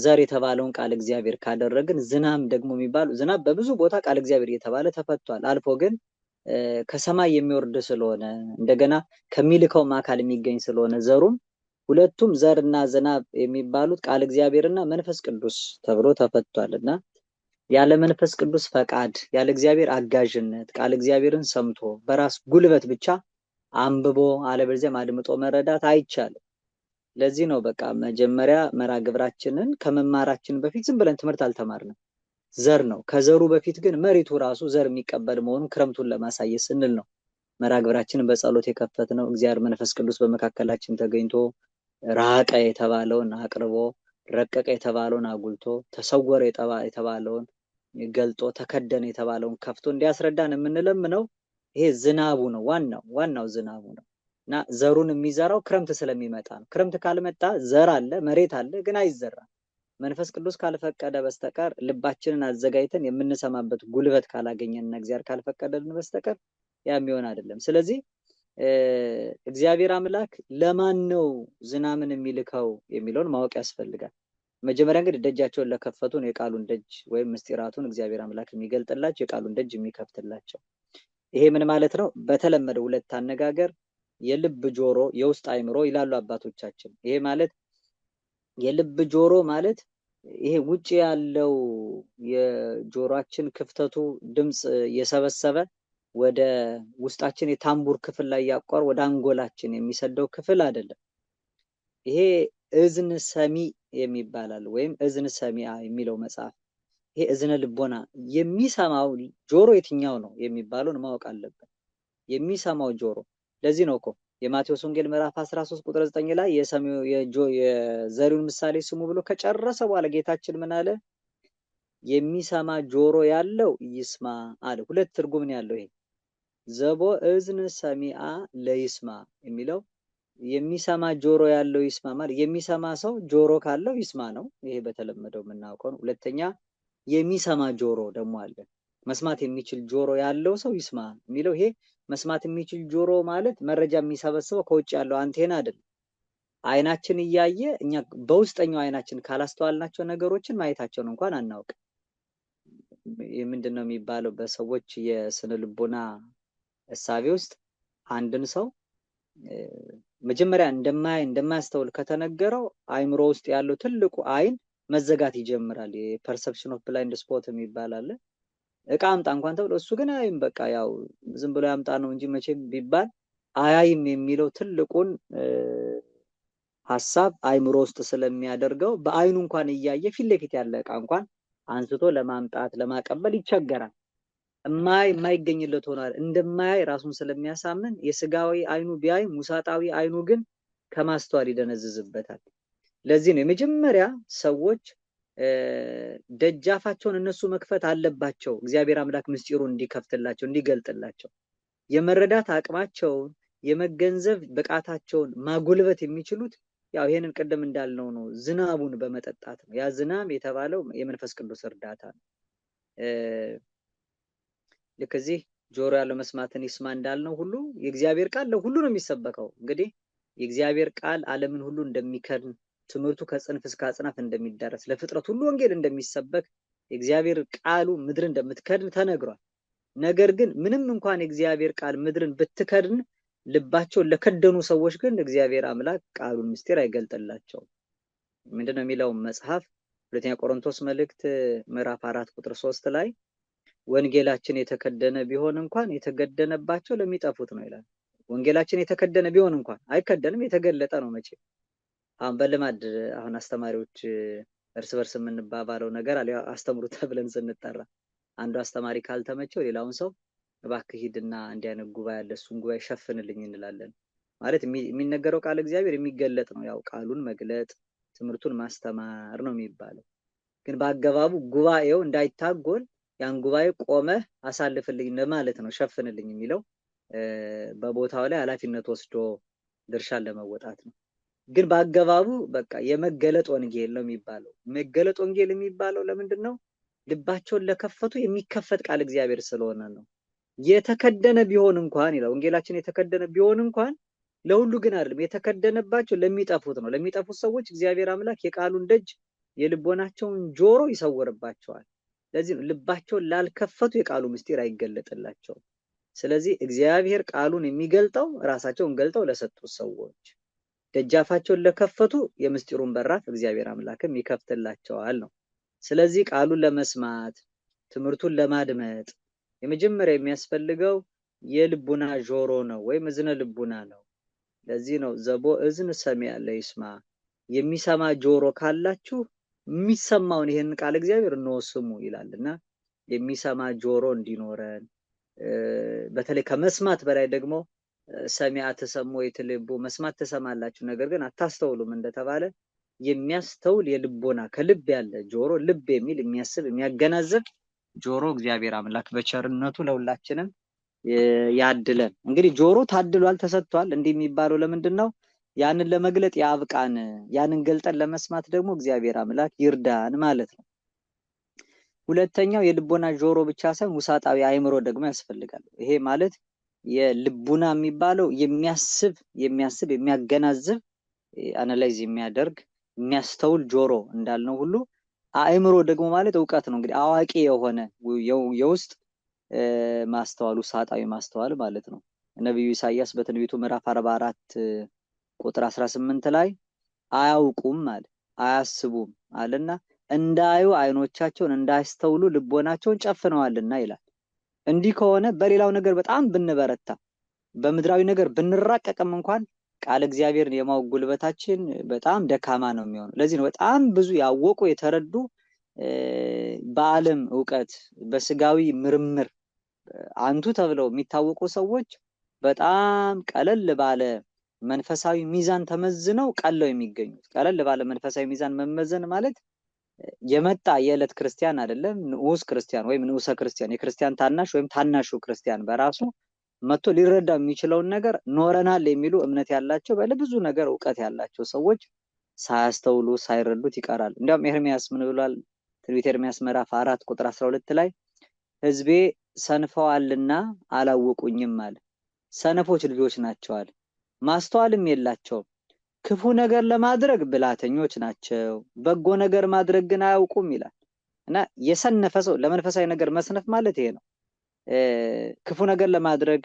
ዘር የተባለውን ቃል እግዚአብሔር ካደረግን ዝናብ ደግሞ የሚባል ዝናብ በብዙ ቦታ ቃል እግዚአብሔር እየተባለ ተፈቷል። አልፎ ግን ከሰማይ የሚወርድ ስለሆነ እንደገና ከሚልከውም አካል የሚገኝ ስለሆነ ዘሩም ሁለቱም ዘርና ዝናብ የሚባሉት ቃል እግዚአብሔርና መንፈስ ቅዱስ ተብሎ ተፈቷልና ያለ መንፈስ ቅዱስ ፈቃድ ያለ እግዚአብሔር አጋዥነት ቃል እግዚአብሔርን ሰምቶ በራስ ጉልበት ብቻ አንብቦ አለበለዚያም አድምጦ መረዳት አይቻልም። ለዚህ ነው በቃ መጀመሪያ መርሐ ግብራችንን ከመማራችን በፊት ዝም ብለን ትምህርት አልተማርንም። ዘር ነው። ከዘሩ በፊት ግን መሬቱ ራሱ ዘር የሚቀበል መሆኑን ክረምቱን ለማሳየት ስንል ነው መርሐ ግብራችንን በጸሎት የከፈትነው። እግዚአብሔር መንፈስ ቅዱስ በመካከላችን ተገኝቶ ራቀ የተባለውን አቅርቦ፣ ረቀቀ የተባለውን አጉልቶ፣ ተሰወረ የተባለውን ገልጦ፣ ተከደነ የተባለውን ከፍቶ እንዲያስረዳን የምንለምነው ይሄ ዝናቡ ነው። ዋናው ዝናቡ ነው እና ዘሩን የሚዘራው ክረምት ስለሚመጣ ነው። ክረምት ካልመጣ ዘር አለ፣ መሬት አለ፣ ግን አይዘራም። መንፈስ ቅዱስ ካልፈቀደ በስተቀር ልባችንን አዘጋጅተን የምንሰማበት ጉልበት ካላገኘንና እግዚአብሔር ካልፈቀደልን በስተቀር ያ የሚሆን አይደለም። ስለዚህ እግዚአብሔር አምላክ ለማን ነው ዝናምን የሚልከው የሚለውን ማወቅ ያስፈልጋል። መጀመሪያ እንግዲህ ደጃቸውን ለከፈቱን የቃሉን ደጅ ወይም ምስጢራቱን እግዚአብሔር አምላክ የሚገልጥላቸው የቃሉን ደጅ የሚከፍትላቸው። ይሄ ምን ማለት ነው? በተለመደ ሁለት አነጋገር የልብ ጆሮ፣ የውስጥ አእምሮ ይላሉ አባቶቻችን። ይሄ ማለት የልብ ጆሮ ማለት ይሄ ውጪ ያለው የጆሮአችን ክፍተቱ ድምጽ እየሰበሰበ ወደ ውስጣችን የታምቡር ክፍል ላይ ያቋር ወደ አንጎላችን የሚሰደው ክፍል አይደለም። ይሄ እዝን ሰሚ የሚባላል ወይም እዝን ሰሚያ የሚለው መጽሐፍ ይሄ እዝነ ልቦና የሚሰማው ጆሮ የትኛው ነው የሚባለውን ማወቅ አለበት። የሚሰማው ጆሮ ለዚህ ነው እኮ የማቴዎስ ወንጌል ምዕራፍ 13 ቁጥር 9 ላይ የዘሪውን ምሳሌ ስሙ ብሎ ከጨረሰ በኋላ ጌታችን ምን አለ? የሚሰማ ጆሮ ያለው ይስማ አለ። ሁለት ትርጉም ነው ያለው ይሄ ዘቦ እዝን ሰሚአ ለይስማ የሚለው የሚሰማ ጆሮ ያለው ይስማ ማለት የሚሰማ ሰው ጆሮ ካለው ይስማ ነው። ይሄ በተለመደው የምናውቀው ነው። ሁለተኛ የሚሰማ ጆሮ ደግሞ አለ። መስማት የሚችል ጆሮ ያለው ሰው ይስማ የሚለው ይሄ መስማት የሚችል ጆሮ ማለት መረጃ የሚሰበስበው ከውጭ ያለው አንቴና አይደለም። አይናችን እያየ እኛ በውስጠኛው አይናችን ካላስተዋልናቸው ነገሮችን ማየታቸውን እንኳን አናውቅ። ምንድነው የሚባለው በሰዎች የስነ ልቦና እሳቤ ውስጥ አንድን ሰው መጀመሪያ እንደማያስተውል ከተነገረው አይምሮ ውስጥ ያለው ትልቁ አይን መዘጋት ይጀምራል። የፐርሰፕሽን ኦፍ ብላይንድ ስፖት የሚባል አለ። እቃ አምጣ እንኳን ተብሎ እሱ ግን አይም በቃ ያው ዝም ብሎ ያምጣ ነው እንጂ መቼም ቢባል አያይም የሚለው ትልቁን ሐሳብ አይምሮ ውስጥ ስለሚያደርገው በአይኑ እንኳን እያየ ፊት ለፊት ያለ እቃ እንኳን አንስቶ ለማምጣት ለማቀበል ይቸገራል። የማይገኝለት ሆኗል። እንደማያይ ራሱን ስለሚያሳምን የስጋዊ አይኑ ቢያይ ሙሳጣዊ አይኑ ግን ከማስተዋል ይደነዝዝበታል። ለዚህ ነው የመጀመሪያ ሰዎች ደጃፋቸውን እነሱ መክፈት አለባቸው። እግዚአብሔር አምላክ ምስጢሩን እንዲከፍትላቸው እንዲገልጥላቸው የመረዳት አቅማቸውን የመገንዘብ ብቃታቸውን ማጎልበት የሚችሉት ያው ይሄንን ቀደም እንዳልነው ነው፣ ዝናቡን በመጠጣት ነው። ያ ዝናብ የተባለው የመንፈስ ቅዱስ እርዳታ ነው። ልክ እዚህ ጆሮ ያለው መስማትን ይስማ እንዳልነው ሁሉ የእግዚአብሔር ቃል ለሁሉ ነው የሚሰበከው። እንግዲህ የእግዚአብሔር ቃል ዓለምን ሁሉ እንደሚከድን፣ ትምህርቱ ከጽንፍ እስከ አጽናፍ እንደሚዳረስ፣ ለፍጥረት ሁሉ ወንጌል እንደሚሰበክ፣ የእግዚአብሔር ቃሉ ምድር እንደምትከድን ተነግሯል። ነገር ግን ምንም እንኳን የእግዚአብሔር ቃል ምድርን ብትከድን ልባቸውን ለከደኑ ሰዎች ግን እግዚአብሔር አምላክ ቃሉን ምስጢር አይገልጥላቸውም። ምንድነው የሚለው መጽሐፍ ሁለተኛ ቆሮንቶስ መልእክት ምዕራፍ 4 ቁጥር 3 ላይ ወንጌላችን የተከደነ ቢሆን እንኳን የተገደነባቸው ለሚጠፉት ነው ይላል። ወንጌላችን የተከደነ ቢሆን እንኳን አይከደንም፣ የተገለጠ ነው። መቼ አሁን በልማድ አሁን አስተማሪዎች እርስ በርስ የምንባባለው ነገር አለ። አስተምሩ ተብለን ስንጠራ አንዱ አስተማሪ ካልተመቸው ሌላውን ሰው እባክህ ሂድና እንዲህ አይነት ጉባኤ አለ እሱን ጉባኤ ሸፍንልኝ እንላለን። ማለት የሚነገረው ቃል እግዚአብሔር የሚገለጥ ነው። ያው ቃሉን መግለጥ ትምህርቱን ማስተማር ነው የሚባለው። ግን በአገባቡ ጉባኤው እንዳይታጎል ያን ጉባኤ ቆመህ አሳልፍልኝ ለማለት ነው ሸፍንልኝ የሚለው። በቦታው ላይ ኃላፊነት ወስዶ ድርሻን ለመወጣት ነው። ግን በአገባቡ በቃ የመገለጥ ወንጌል ነው የሚባለው። መገለጥ ወንጌል የሚባለው ለምንድን ነው? ልባቸውን ለከፈቱ የሚከፈት ቃል እግዚአብሔር ስለሆነ ነው። የተከደነ ቢሆን እንኳን ይላል ወንጌላችን የተከደነ ቢሆን እንኳን ለሁሉ ግን አይደለም፣ የተከደነባቸው ለሚጠፉት ነው። ለሚጠፉት ሰዎች እግዚአብሔር አምላክ የቃሉን ደጅ የልቦናቸውን ጆሮ ይሰውርባቸዋል። ለዚህ ነው ልባቸውን ላልከፈቱ የቃሉ ምስጢር አይገለጥላቸውም። ስለዚህ እግዚአብሔር ቃሉን የሚገልጠው ራሳቸውን ገልጠው ለሰጡት ሰዎች፣ ደጃፋቸውን ለከፈቱ የምስጢሩን በራፍ እግዚአብሔር አምላክም ይከፍትላቸዋል ነው። ስለዚህ ቃሉን ለመስማት ትምህርቱን ለማድመጥ የመጀመሪያ የሚያስፈልገው የልቡና ጆሮ ነው ወይም እዝነ ልቡና ነው። ለዚህ ነው ዘቦ እዝን ሰሚዐ ለይስማ፣ የሚሰማ ጆሮ ካላችሁ የሚሰማውን ይሄን ቃል እግዚአብሔር ነው ስሙ ይላልና የሚሰማ ጆሮ እንዲኖረን በተለይ ከመስማት በላይ ደግሞ ሰሚዐ ትሰሙ ወይትልቡ፣ መስማት ትሰማላችሁ ነገር ግን አታስተውሉም እንደተባለ የሚያስተውል የልቦና ከልብ ያለ ጆሮ፣ ልብ የሚል የሚያስብ የሚያገናዝብ ጆሮ እግዚአብሔር አምላክ በቸርነቱ ለሁላችንም ያድለን። እንግዲህ ጆሮ ታድሏል፣ ተሰጥቷል። እንዲህ የሚባለው ለምንድን ነው? ያንን ለመግለጥ ያብቃን፣ ያንን ገልጠን ለመስማት ደግሞ እግዚአብሔር አምላክ ይርዳን ማለት ነው። ሁለተኛው የልቦና ጆሮ ብቻ ሳይሆን ውሳጣዊ አእምሮ ደግሞ ያስፈልጋል። ይሄ ማለት የልቡና የሚባለው የሚያስብ የሚያገናዝብ አናላይዝ የሚያደርግ የሚያስተውል ጆሮ እንዳልነው ሁሉ አእምሮ ደግሞ ማለት ዕውቀት ነው። እንግዲህ አዋቂ የሆነ የውስጥ ማስተዋል ውሳጣዊ ማስተዋል ማለት ነው። ነብዩ ኢሳይያስ በትንቢቱ ምዕራፍ 44 ቁጥር 18 ላይ አያውቁም አለ አያስቡም አለና እንዳዩ አይኖቻቸውን እንዳያስተውሉ ልቦናቸውን ጨፍነዋልና ይላል። እንዲህ ከሆነ በሌላው ነገር በጣም ብንበረታ በምድራዊ ነገር ብንራቀቅም እንኳን ቃል እግዚአብሔርን የማወቅ ጉልበታችን በጣም ደካማ ነው የሚሆነው። ለዚህ ነው በጣም ብዙ ያወቁ የተረዱ በዓለም ዕውቀት በስጋዊ ምርምር አንቱ ተብለው የሚታወቁ ሰዎች በጣም ቀለል ባለ መንፈሳዊ ሚዛን ተመዝነው ቀለው የሚገኙት። ቀለል ባለ መንፈሳዊ ሚዛን መመዘን ማለት የመጣ የዕለት ክርስቲያን አይደለም፣ ንዑስ ክርስቲያን ወይም ንዑሰ ክርስቲያን፣ የክርስቲያን ታናሽ ወይም ታናሹ ክርስቲያን በራሱ መጥቶ ሊረዳ የሚችለውን ነገር ኖረናል የሚሉ እምነት ያላቸው በለብዙ ነገር ዕውቀት ያላቸው ሰዎች ሳያስተውሉ ሳይረዱት ይቀራሉ። እንዲያውም ኤርሚያስ ምን ብሏል? ትንቢተ ኤርሚያስ ምዕራፍ 4 ቁጥር 12 ላይ ሕዝቤ ሰንፈዋልና አላወቁኝም አለ። ሰነፎች ልጆች ናቸው አለ፣ ማስተዋልም የላቸውም። ክፉ ነገር ለማድረግ ብላተኞች ናቸው፣ በጎ ነገር ማድረግ ግን አያውቁም ይላል። እና የሰነፈ ሰው ለመንፈሳዊ ነገር መስነፍ ማለት ይሄ ነው። ክፉ ነገር ለማድረግ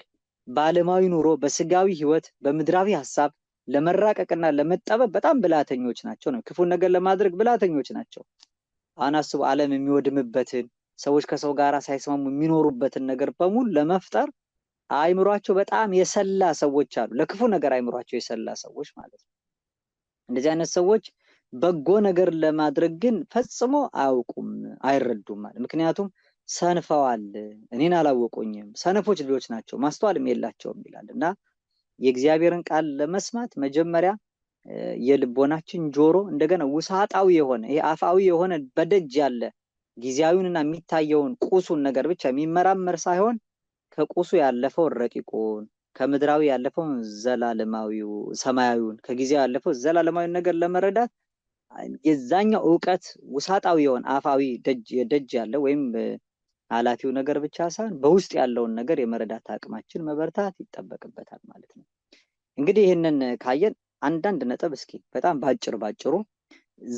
በዓለማዊ ኑሮ በስጋዊ ህይወት በምድራዊ ሐሳብ ለመራቀቅና ለመጠበብ በጣም ብላተኞች ናቸው ነው። ክፉ ነገር ለማድረግ ብላተኞች ናቸው። አሁን አስቡ፣ ዓለም የሚወድምበትን ሰዎች ከሰው ጋር ሳይስማሙ የሚኖሩበትን ነገር በሙሉ ለመፍጠር አእምሯቸው በጣም የሰላ ሰዎች አሉ። ለክፉ ነገር አእምሯቸው የሰላ ሰዎች ማለት ነው። እንደዚህ አይነት ሰዎች በጎ ነገር ለማድረግ ግን ፈጽሞ አያውቁም፣ አይረዱም ማለት። ምክንያቱም ሰንፈዋል፣ እኔን አላወቁኝም፣ ሰነፎች ልጆች ናቸው፣ ማስተዋልም የላቸውም ይላል። እና የእግዚአብሔርን ቃል ለመስማት መጀመሪያ የልቦናችን ጆሮ እንደገና ውሳጣዊ የሆነ ይሄ አፋዊ የሆነ በደጅ ያለ ጊዜያዊውንና የሚታየውን ቁሱን ነገር ብቻ የሚመራመር ሳይሆን ከቁሱ ያለፈውን ረቂቁን ከምድራዊ ያለፈውን ዘላለማዊው ሰማያዊውን ከጊዜው ያለፈው ዘላለማዊውን ነገር ለመረዳት የዛኛው ዕውቀት ውሳጣዊ የሆነ አፋዊ ደጅ ያለ ወይም ኃላፊው ነገር ብቻ ሳይሆን በውስጥ ያለውን ነገር የመረዳት አቅማችን መበርታት ይጠበቅበታል ማለት ነው። እንግዲህ ይህንን ካየን አንዳንድ ነጥብ እስኪ በጣም ባጭሩ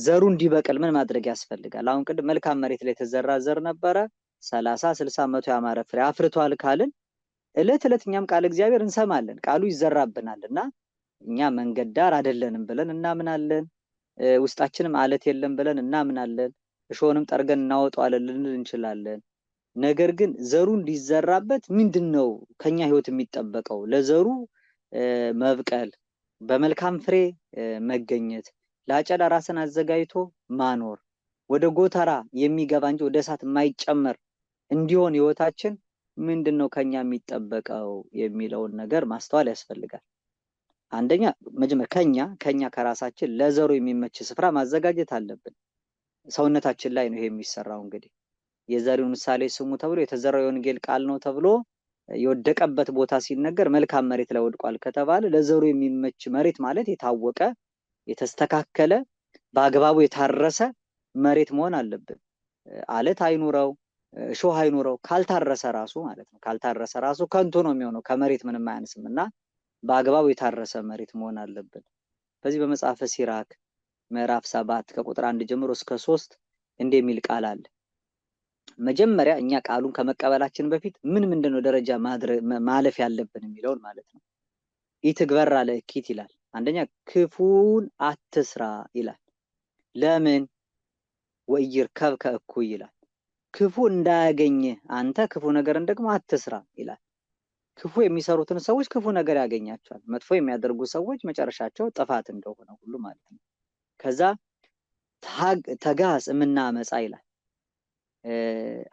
ዘሩ እንዲበቅል ምን ማድረግ ያስፈልጋል? አሁን ቅድም መልካም መሬት ላይ የተዘራ ዘር ነበረ 30 60 100 ያማረ ፍሬ አፍርቷል ካልን እለት እኛም ቃል እግዚአብሔር እንሰማለን፣ ቃሉ ይዘራብናልና እኛ መንገድ ዳር አይደለንም ብለን እናምናለን። ውስጣችንም አለት የለም ብለን እናምናለን። እሾህንም ጠርገን እናወጣዋለን ልንል እንችላለን። ነገር ግን ዘሩ እንዲዘራበት ምንድነው ከኛ ህይወት የሚጠበቀው? ለዘሩ መብቀል፣ በመልካም ፍሬ መገኘት፣ ለአጨዳ ራስን አዘጋጅቶ ማኖር፣ ወደ ጎተራ የሚገባ እንጂ ወደ እሳት የማይጨመር እንዲሆን ህይወታችን ምንድነው ከኛ የሚጠበቀው የሚለውን ነገር ማስተዋል ያስፈልጋል። አንደኛ መጀመሪያ ከኛ ከራሳችን ለዘሩ የሚመች ስፍራ ማዘጋጀት አለብን። ሰውነታችን ላይ ነው ይሄ የሚሰራው። እንግዲህ የዘሪው ምሳሌ ስሙ ተብሎ የተዘራው የወንጌል ቃል ነው ተብሎ የወደቀበት ቦታ ሲነገር መልካም መሬት ላይ ወድቋል ከተባለ ለዘሩ የሚመች መሬት ማለት የታወቀ የተስተካከለ በአግባቡ የታረሰ መሬት መሆን አለብን። አለት አይኑረው እሾህ አይኑረው ካልታረሰ ራሱ ማለት ነው። ካልታረሰ ራሱ ከንቱ ነው የሚሆነው፣ ከመሬት ምንም አያንስምና በአግባቡ የታረሰ መሬት መሆን አለብን። በዚህ በመጽሐፈ ሲራክ ምዕራፍ 7 ከቁጥር 1 ጀምሮ እስከ 3 እንደሚል ቃል አለ። መጀመሪያ እኛ ቃሉን ከመቀበላችን በፊት ምንድነው ደረጃ ማለፍ ያለብን የሚለውን ማለት ነው። ኢትግበራ ለእኪት ይላል። አንደኛ ክፉን አትስራ ይላል። ለምን? ወይርከብ ከእኩይ ይላል። ክፉ እንዳያገኝ አንተ ክፉ ነገርን ደግሞ አትስራ ይላል። ክፉ የሚሰሩትን ሰዎች ክፉ ነገር ያገኛቸዋል። መጥፎ የሚያደርጉ ሰዎች መጨረሻቸው ጥፋት እንደሆነ ሁሉ ማለት ነው። ከዛ ተጋስ እምናመጻ ይላል።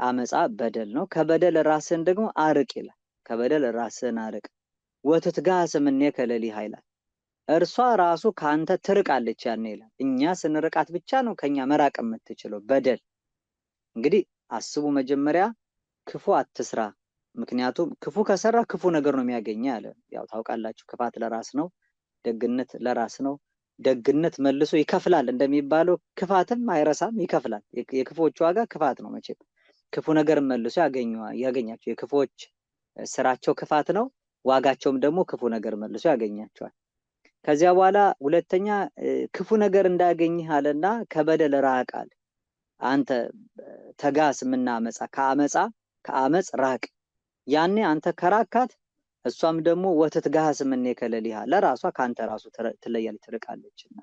አመጻ በደል ነው። ከበደል ራስን ደግሞ አርቅ ይላል። ከበደል ራስን አርቅ። ወትትጋስ እምኔከ ለሊሃ ይላል። እርሷ ራሱ ካንተ ትርቃለች ያኔ ይላል። እኛ ስንርቃት ብቻ ነው ከኛ መራቅ የምትችለው በደል። እንግዲህ አስቡ፣ መጀመሪያ ክፉ አትስራ። ምክንያቱም ክፉ ከሰራ ክፉ ነገር ነው የሚያገኘው አለ። ያው ታውቃላችሁ፣ ክፋት ለራስ ነው፣ ደግነት ለራስ ነው። ደግነት መልሶ ይከፍላል እንደሚባለው ክፋትም አይረሳም፣ ይከፍላል። የክፉዎች ዋጋ ክፋት ነው። መቼም ክፉ ነገር መልሶ ያገኛቸው። የክፉዎች ስራቸው ክፋት ነው፣ ዋጋቸውም ደግሞ ክፉ ነገር መልሶ ያገኛቸዋል። ከዚያ በኋላ ሁለተኛ ክፉ ነገር እንዳያገኝህ አለና ከበደል ራቅ አለ። አንተ ተጋስ ምናመጻ ከአመጽ ራቅ። ያኔ አንተ ከራካት እሷም ደግሞ ወትትጋስ እምኔከ ለሊሃ ለራሷ ካንተ ራሱ ትለያለች፣ ትርቃለችና።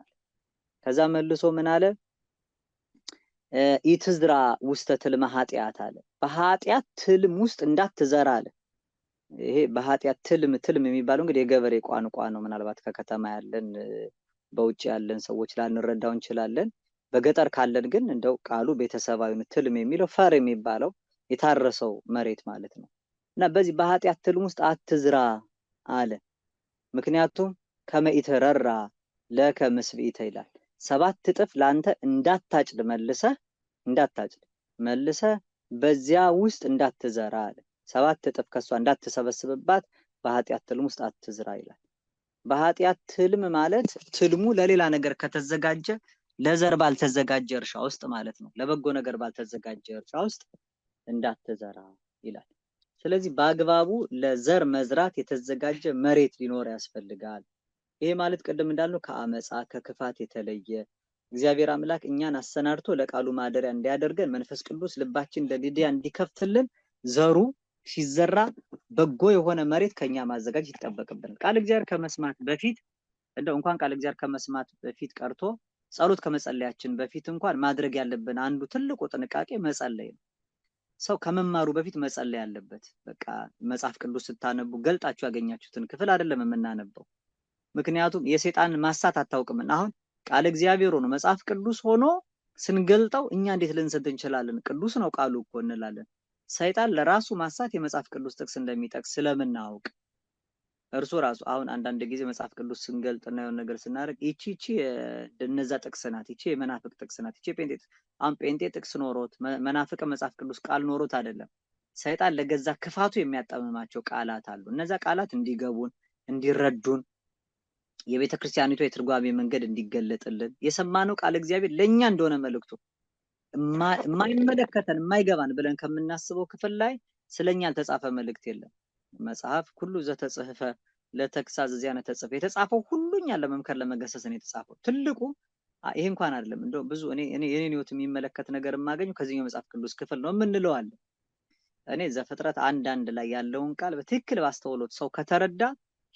ከዛ መልሶ ምን አለ? ኢትዝራ ውስተ ትልመ ኃጢአት አለ። በኃጢአት ትልም ውስጥ እንዳትዘራ አለ። ይሄ በኃጢአት ትልም የሚባለው እንግዲህ የገበሬ ቋንቋ ነው። ምናልባት ከከተማ ያለን በውጭ ያለን ሰዎች ላንረዳው እንችላለን። በገጠር ካለን ግን እንደው ቃሉ ቤተሰባዊ ትልም የሚለው ፈር የሚባለው የታረሰው መሬት ማለት ነው። እና በዚህ በኃጢአት ትልም ውስጥ አትዝራ አለ። ምክንያቱም ከመኢተረራ ለከ ምስብኢተ ይላል። 7 እጥፍ ላንተ እንዳታጭድ መልሰህ በዚያ ውስጥ እንዳትዘራ አለ። 7 እጥፍ ከሷ እንዳትሰበስብባት በኃጢአት ትልም ውስጥ አትዝራ ይላል። በኃጢአት ትልም ማለት ትልሙ ለሌላ ነገር ከተዘጋጀ ለዘር ባልተዘጋጀ እርሻ ውስጥ ማለት ነው። ለበጎ ነገር ባልተዘጋጀ እርሻ ውስጥ እንዳትዘራ ይላል። ስለዚህ በአግባቡ ለዘር መዝራት የተዘጋጀ መሬት ሊኖር ያስፈልጋል። ይሄ ማለት ቅድም እንዳልነው ከአመጻ ከክፋት የተለየ እግዚአብሔር አምላክ እኛን አሰናድቶ ለቃሉ ማደሪያ እንዲያደርገን መንፈስ ቅዱስ ልባችን ለዲዲያ እንዲከፍትልን ዘሩ ሲዘራ በጎ የሆነ መሬት ከኛ ማዘጋጀት ይጠበቅብናል። ቃል እግዚአብሔር ከመስማት በፊት እንኳን ቃል እግዚአብሔር ከመስማት በፊት ቀርቶ ጸሎት ከመጸለያችን በፊት እንኳን ማድረግ ያለብን አንዱ ትልቁ ጥንቃቄ መጸለይ ነው። ሰው ከመማሩ በፊት መጸለይ ያለበት። በቃ መጽሐፍ ቅዱስ ስታነቡ ገልጣችሁ ያገኛችሁትን ክፍል አይደለም የምናነበው። ምክንያቱም የሰይጣን ማሳት አታውቅምና። አሁን ቃል እግዚአብሔር ሆኖ መጽሐፍ ቅዱስ ሆኖ ስንገልጠው እኛ እንዴት ልንስት እንችላለን? ቅዱስ ነው ቃሉ እኮ እንላለን። ሰይጣን ለራሱ ማሳት የመጽሐፍ ቅዱስ ጥቅስ እንደሚጠቅስ ስለምናውቅ እርሱ ራሱ አሁን አንዳንድ ጊዜ መጽሐፍ ቅዱስ ስንገልጥና የሆነ ነገር ስናደርግ ይቺ እነዛ ጥቅስ ናት፣ ይቺ የመናፍቅ ጥቅስ ናት፣ ይቺ ጴንጤ ጥቅስ ኖሮት መናፍቅ መጽሐፍ ቅዱስ ቃል ኖሮት አይደለም። ሰይጣን ለገዛ ክፋቱ የሚያጣምማቸው ቃላት አሉ። እነዛ ቃላት እንዲገቡን እንዲረዱን የቤተክርስቲያኒቱ የትርጓሜ መንገድ እንዲገለጥልን የሰማነው ቃል እግዚአብሔር ለኛ እንደሆነ መልእክቱ የማይመለከተን የማይገባን ብለን ከምናስበው ክፍል ላይ ስለኛ ያልተጻፈ መልእክት የለም። መጽሐፍ ሁሉ ዘተጽፈ ለተግሳጽ ዚያነ ተጽፈ የተጻፈው ሁሉኛ ለመምከር ለመገሰጽ ነው የተጻፈው። ትልቁ ይሄ እንኳን አይደለም እንደው ብዙ እኔ የኔን ህይወት የሚመለከት ነገር የማገኘው ከዚህኛው መጽሐፍ ቅዱስ ክፍል ነው የምንለው አለ። እኔ ዘፍጥረት 1:1 ላይ ያለውን ቃል በትክክል ባስተውሎት ሰው ከተረዳ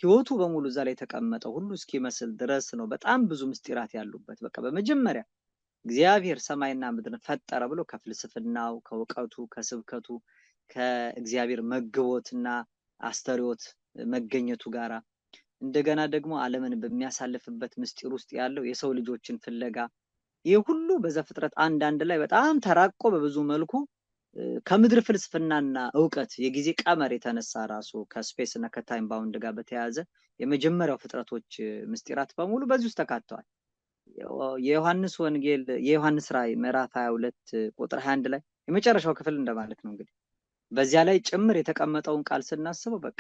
ህይወቱ በሙሉ እዛ ላይ የተቀመጠው ሁሉ እስኪመስል ድረስ ነው። በጣም ብዙ ምስጢራት ያሉበት። በቃ በመጀመሪያ እግዚአብሔር ሰማይና ምድርን ፈጠረ ብሎ ከፍልስፍናው ከእውቀቱ ከስብከቱ ከእግዚአብሔር መግቦትና አስተሪዮት መገኘቱ ጋራ እንደገና ደግሞ ዓለምን በሚያሳልፍበት ምስጢር ውስጥ ያለው የሰው ልጆችን ፍለጋ ይሄ ሁሉ በዘፍጥረት 1:1 ላይ በጣም ተራቆ በብዙ መልኩ ከምድር ፍልስፍናና ዕውቀት የጊዜ ቀመር የተነሳ ራሱ ከስፔስ እና ከታይም ባውንድ ጋር በተያያዘ የመጀመሪያው ፍጥረቶች ምስጢራት በሙሉ በዚህ ውስጥ ተካተዋል። የዮሐንስ ወንጌል የዮሐንስ ራእይ ምዕራፍ 22 ቁጥር 21 ላይ የመጨረሻው ክፍል እንደማለት ነው። እንግዲህ በዚያ ላይ ጭምር የተቀመጠውን ቃል ስናስበው በቃ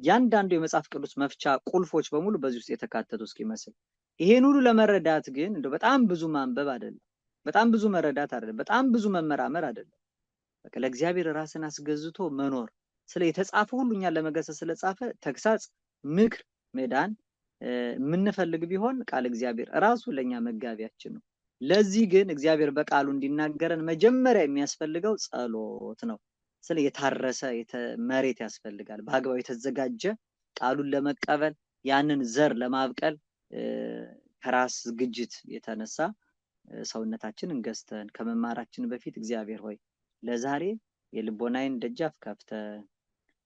ያንዳንዱ የመጽሐፍ ቅዱስ መፍቻ ቁልፎች በሙሉ በዚህ ውስጥ የተካተቱ እስኪመስል ይሄን ሁሉ ለመረዳት ግን እንደው በጣም ብዙ ማንበብ አይደለም፣ በጣም ብዙ መረዳት አይደለም፣ በጣም ብዙ መመራመር አይደለም። በቃ ለእግዚአብሔር ራስን አስገዝቶ መኖር ስለ የተጻፈ ሁሉ እኛን ለመገሰጽ ስለጻፈ ተግሳጽ፣ ምክር፣ መዳን የምንፈልግ ቢሆን ቃል እግዚአብሔር ራሱ ለኛ መጋቢያችን ነው። ለዚህ ግን እግዚአብሔር በቃሉ እንዲናገረን መጀመሪያ የሚያስፈልገው ጸሎት ነው። ስለ የታረሰ መሬት ያስፈልጋል። በአግባቡ የተዘጋጀ ቃሉን ለመቀበል ያንን ዘር ለማብቀል ከራስ ዝግጅት የተነሳ ሰውነታችንን ገዝተን ከመማራችን በፊት እግዚአብሔር ሆይ ለዛሬ የልቦናዬን ደጃፍ ከፍተ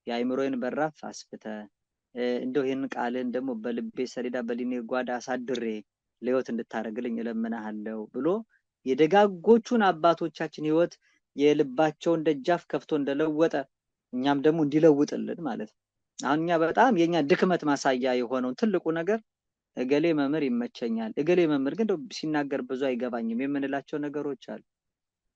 የአእምሮዬን በራፍ አስፍተ እንደው ይሄን ቃልን ደግሞ በልቤ ሰሌዳ በሊኔ ጓዳ አሳድሬ ለህይወት እንድታረግልኝ እለምናለሁ ብሎ የደጋጎቹን አባቶቻችን ህይወት የልባቸውን ደጃፍ ከፍቶ እንደለወጠ እኛም ደግሞ እንዲለውጥልን ማለት ነው። አሁን እኛ በጣም የኛ ድክመት ማሳያ የሆነው ትልቁ ነገር እገሌ መምህር ይመቸኛል፣ እገሌ መምህር ግን ሲናገር ብዙ አይገባኝም የምንላቸው ነገሮች አሉ።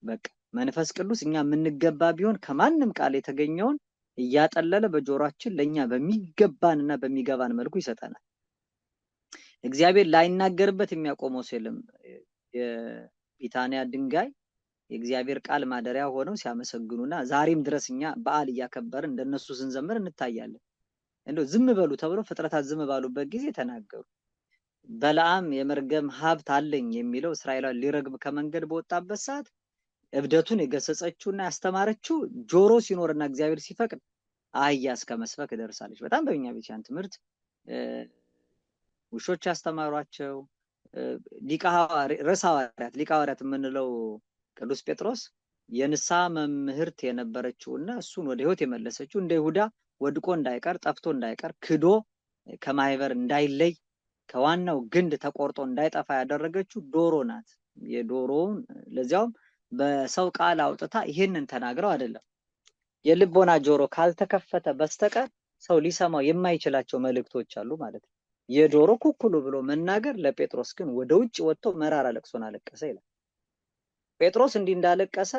በቃ መንፈስ ቅዱስ እኛ የምንገባ ቢሆን ከማንም ቃል የተገኘውን እያጠለለ በጆሮአችን ለኛ በሚገባንና በሚገባን መልኩ ይሰጠናል። እግዚአብሔር ላይናገርበት የሚያቆመው የለም። የቢታንያ ድንጋይ የእግዚአብሔር ቃል ማደሪያ ሆነው ሲያመሰግኑና ዛሬም ድረስ እኛ በዓል እያከበርን እንደነሱ ስንዘምር እንታያለን። እንደው ዝም በሉ ተብሎ ፍጥረታት ዝም ባሉበት ጊዜ ተናገሩ። በለዓም የመርገም ሀብት አለኝ የሚለው እስራኤላውያን ሊረግም ከመንገድ በወጣበት ሰዓት እብደቱን የገሰጸችውና ያስተማረችው ጆሮ ሲኖርና እግዚአብሔር ሲፈቅድ አህያ እስከ መስበክ ደርሳለች። በጣም በእኛ ቤተክርስቲያን ትምህርት ውሾች ያስተማሯቸው ሊቀ ሐዋርያት የምንለው ቅዱስ ጴጥሮስ የንስሐ መምህርት የነበረችውና እሱን ወደ ህይወት የመለሰችው እንደ ይሁዳ ወድቆ እንዳይቀር ጠፍቶ እንዳይቀር ክዶ ከማህበር እንዳይለይ ከዋናው ግንድ ተቆርጦ እንዳይጠፋ ያደረገችው ዶሮ ናት። የዶሮውን ለዚያውም በሰው ቃል አውጥታ ይሄንን ተናግረው አይደለም። የልቦና ጆሮ ካልተከፈተ በስተቀር ሰው ሊሰማው የማይችላቸው መልእክቶች አሉ ማለት ነው። የዶሮ ኩኩሉ ብሎ መናገር ለጴጥሮስ ግን ወደ ውጭ ወጥቶ መራራ ለቅሶን አለቀሰ ይላል። ጴጥሮስ እንዲህ እንዳለቀሰ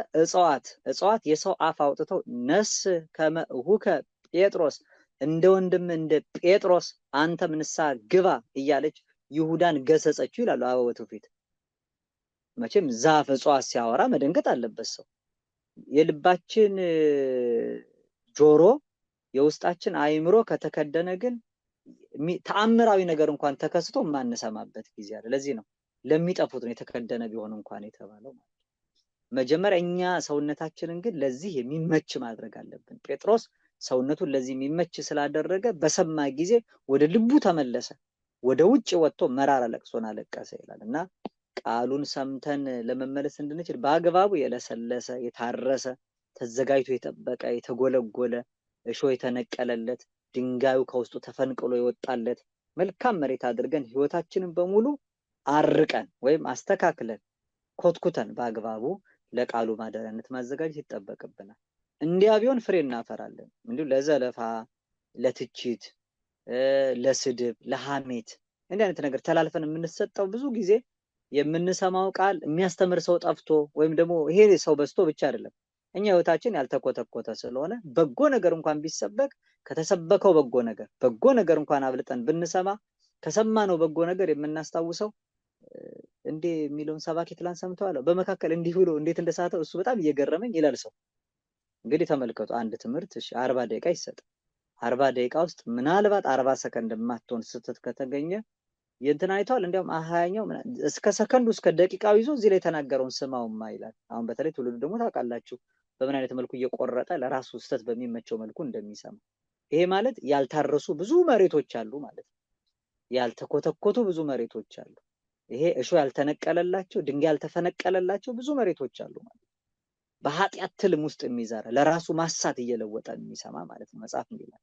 እጽዋት የሰው አፍ አውጥተው ነስ ከመሁከ ጴጥሮስ እንደ ወንድም እንደ ጴጥሮስ አንተም ንስሐ ግባ እያለች ይሁዳን ገሰጸችው ይላሉ አበው ትውፊት። መቼም ዛፍ እጽዋት ሲያወራ መደንገጥ አለበት ሰው። የልባችን ጆሮ የውስጣችን አእምሮ ከተከደነ ግን ተአምራዊ ነገር እንኳን ተከስቶ ማንሰማበት ጊዜ አለ። ለዚህ ነው ለሚጠፉት ነው የተከደነ ቢሆን እንኳን የተባለው ማለት። መጀመሪያ እኛ ሰውነታችንን ግን ለዚህ የሚመች ማድረግ አለብን። ጴጥሮስ ሰውነቱን ለዚህ የሚመች ስላደረገ በሰማ ጊዜ ወደ ልቡ ተመለሰ፣ ወደ ውጭ ወጥቶ መራራ ለቅሶን አለቀሰ ይላልና ቃሉን ሰምተን ለመመለስ እንድንችል በአግባቡ የለሰለሰ የታረሰ ተዘጋጅቶ የጠበቀ የተጎለጎለ እሾህ የተነቀለለት ድንጋዩ ከውስጡ ተፈንቅሎ የወጣለት መልካም መሬት አድርገን ህይወታችንን በሙሉ አርቀን ወይም አስተካክለን ኮትኩተን በአግባቡ ለቃሉ ማደሪያነት ማዘጋጀት ይጠበቅብናል። እንዲያ ቢሆን ፍሬ እናፈራለን። እንዲሁ ለዘለፋ፣ ለትችት፣ ለስድብ፣ ለሐሜት እንዲህ አይነት ነገር ተላልፈን የምንሰጠው ብዙ ጊዜ የምንሰማው ቃል የሚያስተምር ሰው ጠፍቶ ወይም ደግሞ ይሄ ሰው በዝቶ ብቻ አይደለም። እኛ ህይወታችን ያልተኮተኮተ ስለሆነ በጎ ነገር እንኳን ቢሰበክ ከተሰበከው በጎ ነገር እንኳን አብልጠን ብንሰማ ከሰማነው በጎ ነገር የምናስታውሰው እንዴ የሚለውን ሰባኪ ትላንት ሰምተዋል በመካከል እንዲህ ብሎ እንዴት እንደሳተው እሱ በጣም እየገረመኝ ይላል ሰው። እንግዲህ ተመልከቱ አንድ ትምህርት 40 ደቂቃ ይሰጥ 40 ደቂቃ ውስጥ ምናልባት 40 ሰከንድ ማትሆን ስተት ከተገኘ የእንትን አይቷል እንዲያውም አሃያኛው እስከ ሰከንዱ እስከ ደቂቃው ይዞ እዚህ ላይ ተናገረውን ስማውማ ይላል። አሁን በተለይ ትውልዱ ደግሞ ታውቃላችሁ በምን አይነት መልኩ እየቆረጠ ለራሱ ስተት በሚመቸው መልኩ እንደሚሰማ። ይሄ ማለት ያልታረሱ ብዙ መሬቶች አሉ ማለት ነው። ያልተኮተኮቱ ብዙ መሬቶች አሉ። ይሄ እሾ ያልተነቀለላቸው ድንጋይ ያልተፈነቀለላቸው ብዙ መሬቶች አሉ ማለት ነው። በኃጢአት ትልም ውስጥ የሚዘራ ለራሱ ማሳት እየለወጠ የሚሰማ ማለት ነው መጽሐፍ ይላል።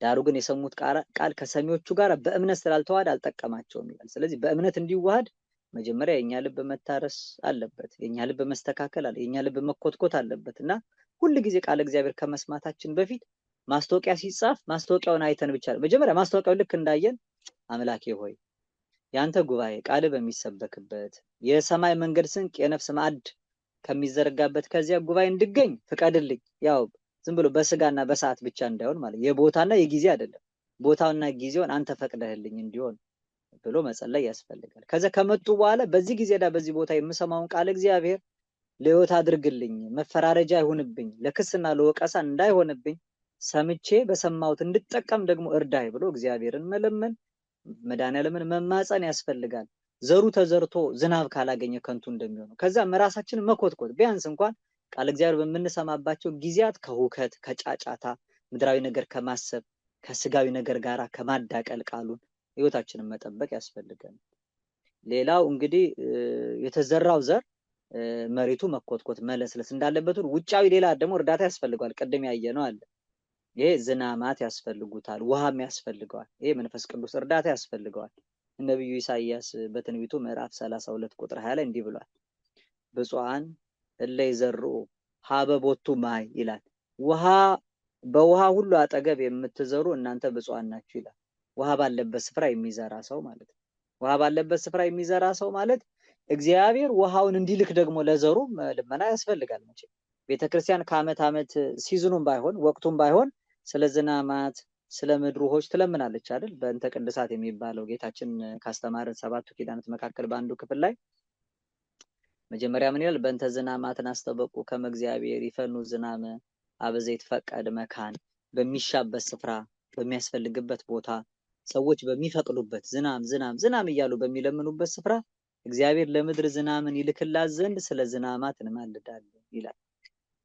ዳሩ ግን የሰሙት ቃል ከሰሚዎቹ ጋር በእምነት ስላልተዋሃደ አልጠቀማቸውም ይላል። ስለዚህ በእምነት እንዲዋሃድ መጀመሪያ የኛ ልብ መታረስ አለበት፣ የኛ ልብ መስተካከል አለ፣ የኛ ልብ መኮትኮት አለበትና ሁሉ ጊዜ ቃል እግዚአብሔር ከመስማታችን በፊት ማስታወቂያ ሲጻፍ ማስታወቂያውን አይተን ብቻ መጀመሪያ ማስታወቂያው ልክ እንዳየን አምላኬ ሆይ ያንተ ጉባኤ ቃል በሚሰበክበት የሰማይ መንገድ ስንቅ የነፍስ ማዕድ ከሚዘረጋበት ከዚያ ጉባኤ እንድገኝ ፍቀድልኝ። ያው ዝም ብሎ በስጋና በሰዓት ብቻ እንዳይሆን ማለት የቦታና የጊዜ አይደለም፣ ቦታውና ጊዜውን አንተ ፈቅደህልኝ እንዲሆን ብሎ መጸለይ ያስፈልጋል። ከዛ ከመጡ በኋላ በዚህ ጊዜና በዚህ ቦታ የምሰማውን ቃል እግዚአብሔር ለህይወት አድርግልኝ፣ መፈራረጃ አይሁንብኝ፣ ለክስና ለወቀሳ እንዳይሆንብኝ ሰምቼ በሰማሁት እንድጠቀም ደግሞ እርዳይ ብሎ እግዚአብሔርን መለመን መድኃኒዓለምን መማፀን ያስፈልጋል። ዘሩ ተዘርቶ ዝናብ ካላገኘ ከንቱ እንደሚሆነው ከዛ ራሳችንን መኮትኮት ቢያንስ እንኳን ቃል እግዚአብሔር በምንሰማባቸው ጊዜያት ከሁከት ከጫጫታ ምድራዊ ነገር ከማሰብ ከስጋዊ ነገር ጋራ ከማዳቀል ቃሉን ህይወታችንን መጠበቅ ያስፈልጋል። ሌላው እንግዲህ የተዘራው ዘር መሬቱ መኮትኮት መለስለስ እንዳለበት ውጫዊ ሌላ ደግሞ እርዳታ ያስፈልጋል። ቀደም ያየነው አለ። ይሄ ዝናማት ያስፈልጉታል፣ ውሃም ያስፈልገዋል። ይሄ መንፈስ ቅዱስ እርዳታ ያስፈልገዋል። ነብዩ ኢሳይያስ በትንቢቱ ምዕራፍ 32 ቁጥር 20 ላይ እንዲህ ብሏል። ብፁዓን እለ ይዘርኡ ሀበ ቦቱ ማይ ይላል። በውሃ ሁሉ አጠገብ የምትዘሩ እናንተ ብፁዓን ናችሁ ይላል። ውሃ ባለበት ስፍራ የሚዘራ ሰው ማለት ነው። ውሃ ባለበት ስፍራ የሚዘራ ሰው ማለት እግዚአብሔር ውሃውን እንዲልክ ደግሞ ለዘሩ ልመና ያስፈልጋል። መቼ ቤተክርስቲያን ከዓመት ዓመት ሲዝኑም ባይሆን ወቅቱም ባይሆን ስለ ዝናማት ስለ ምድር ውሆች ትለምናለች አይደል? በእንተ ቅድሳት የሚባለው ጌታችን ካስተማረን 7ቱ ኪዳናት መካከል በአንዱ ክፍል ላይ መጀመሪያ ምን ይላል? በእንተ ዝናማትን አስተበቁ ከመ እግዚአብሔር ይፈኑ ዝናመ አበዘይት ፈቀድ መካን። በሚሻበት ስፍራ በሚያስፈልግበት ቦታ ሰዎች በሚፈቅዱበት ዝናም እያሉ በሚለምኑበት ስፍራ እግዚአብሔር ለምድር ዝናምን ይልክላት ዘንድ ስለ ዝናማት እንማልዳለን ይላል።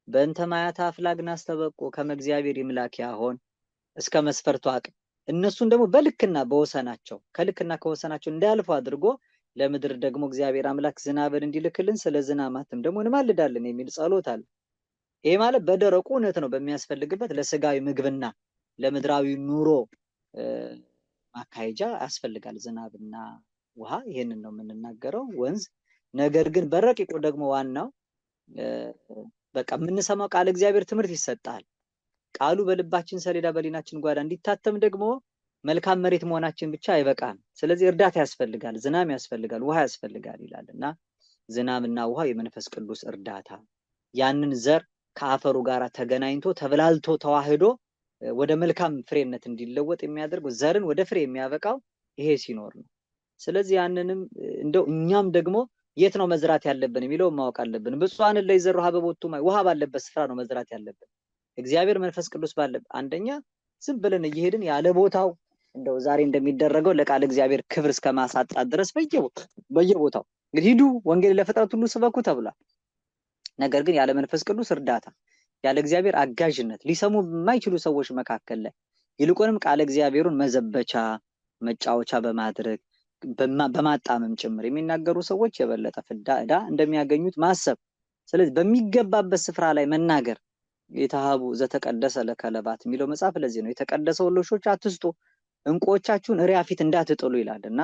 በእንተ ማያት አፍላግን አስተበቁ ከመ እግዚአብሔር ይምላክ ያሆን እስከ መስፈርቱ አቅም። እነሱን ደግሞ በልክና በወሰናቸው ከልክና ከወሰናቸው እንዳያልፉ አድርጎ ለምድር ደግሞ እግዚአብሔር አምላክ ዝናብን እንዲልክልን ስለ ዝናማትም ደግሞ እንማልዳለን የሚል ጸሎት አለ። ይሄ ማለት በደረቁ እውነት ነው በሚያስፈልግበት ለስጋዊ ምግብና ለምድራዊ ኑሮ ማካሄጃ ያስፈልጋል ዝናብና ውሃ። ይሄንን ነው የምንናገረው ወንዝ። ነገር ግን በረቂቁ ደግሞ ዋናው በቃ የምንሰማው ቃል እግዚአብሔር ትምህርት ይሰጣል። ቃሉ በልባችን ሰሌዳ በሊናችን ጓዳ እንዲታተም ደግሞ መልካም መሬት መሆናችን ብቻ አይበቃም። ስለዚህ እርዳታ ያስፈልጋል፣ ዝናብ ያስፈልጋል፣ ውሃ ያስፈልጋል ይላልና ዝናብና ውሃ የመንፈስ ቅዱስ እርዳታ ያንን ዘር ከአፈሩ ጋር ተገናኝቶ ተብላልቶ ተዋህዶ ወደ መልካም ፍሬነት እንዲለወጥ የሚያደርገው ዘርን ወደ ፍሬ የሚያበቃው ይሄ ሲኖር ነው። ስለዚህ ያንንም እንደው እኛም ደግሞ የት ነው መዝራት ያለብን የሚለው ማወቅ አለብን። ብፁዓን እለ ይዘርኡ ሀበ ቦቱ ማይ፣ ውሃ ባለበት ስፍራ ነው መዝራት ያለብን። እግዚአብሔር መንፈስ ቅዱስ ባለበት አንደኛ ዝም ብለን እየሄድን ያለ ቦታው እንደው ዛሬ እንደሚደረገው ለቃል እግዚአብሔር ክብር እስከማሳጣት ድረስ በየቦታው እንግዲህ ሂዱ ወንጌል ለፍጥረት ሁሉ ስበኩ ተብሏል። ነገር ግን ያለ መንፈስ ቅዱስ እርዳታ ያለ እግዚአብሔር አጋዥነት ሊሰሙ የማይችሉ ሰዎች መካከል ላይ ይልቁንም ቃል እግዚአብሔሩን መዘበቻ መጫወቻ በማድረግ በማጣመም ጭምር የሚናገሩ ሰዎች የበለጠ ፍዳ ዕዳ እንደሚያገኙት ማሰብ። ስለዚህ በሚገባበት ስፍራ ላይ መናገር የተሃቡ ዘተቀደሰ ለከለባት የሚለው መጽሐፍ ለዚህ ነው። የተቀደሰው ለውሾች አትስጡ፣ እንቁዎቻችሁን እሪያ ፊት እንዳትጥሉ ይላልና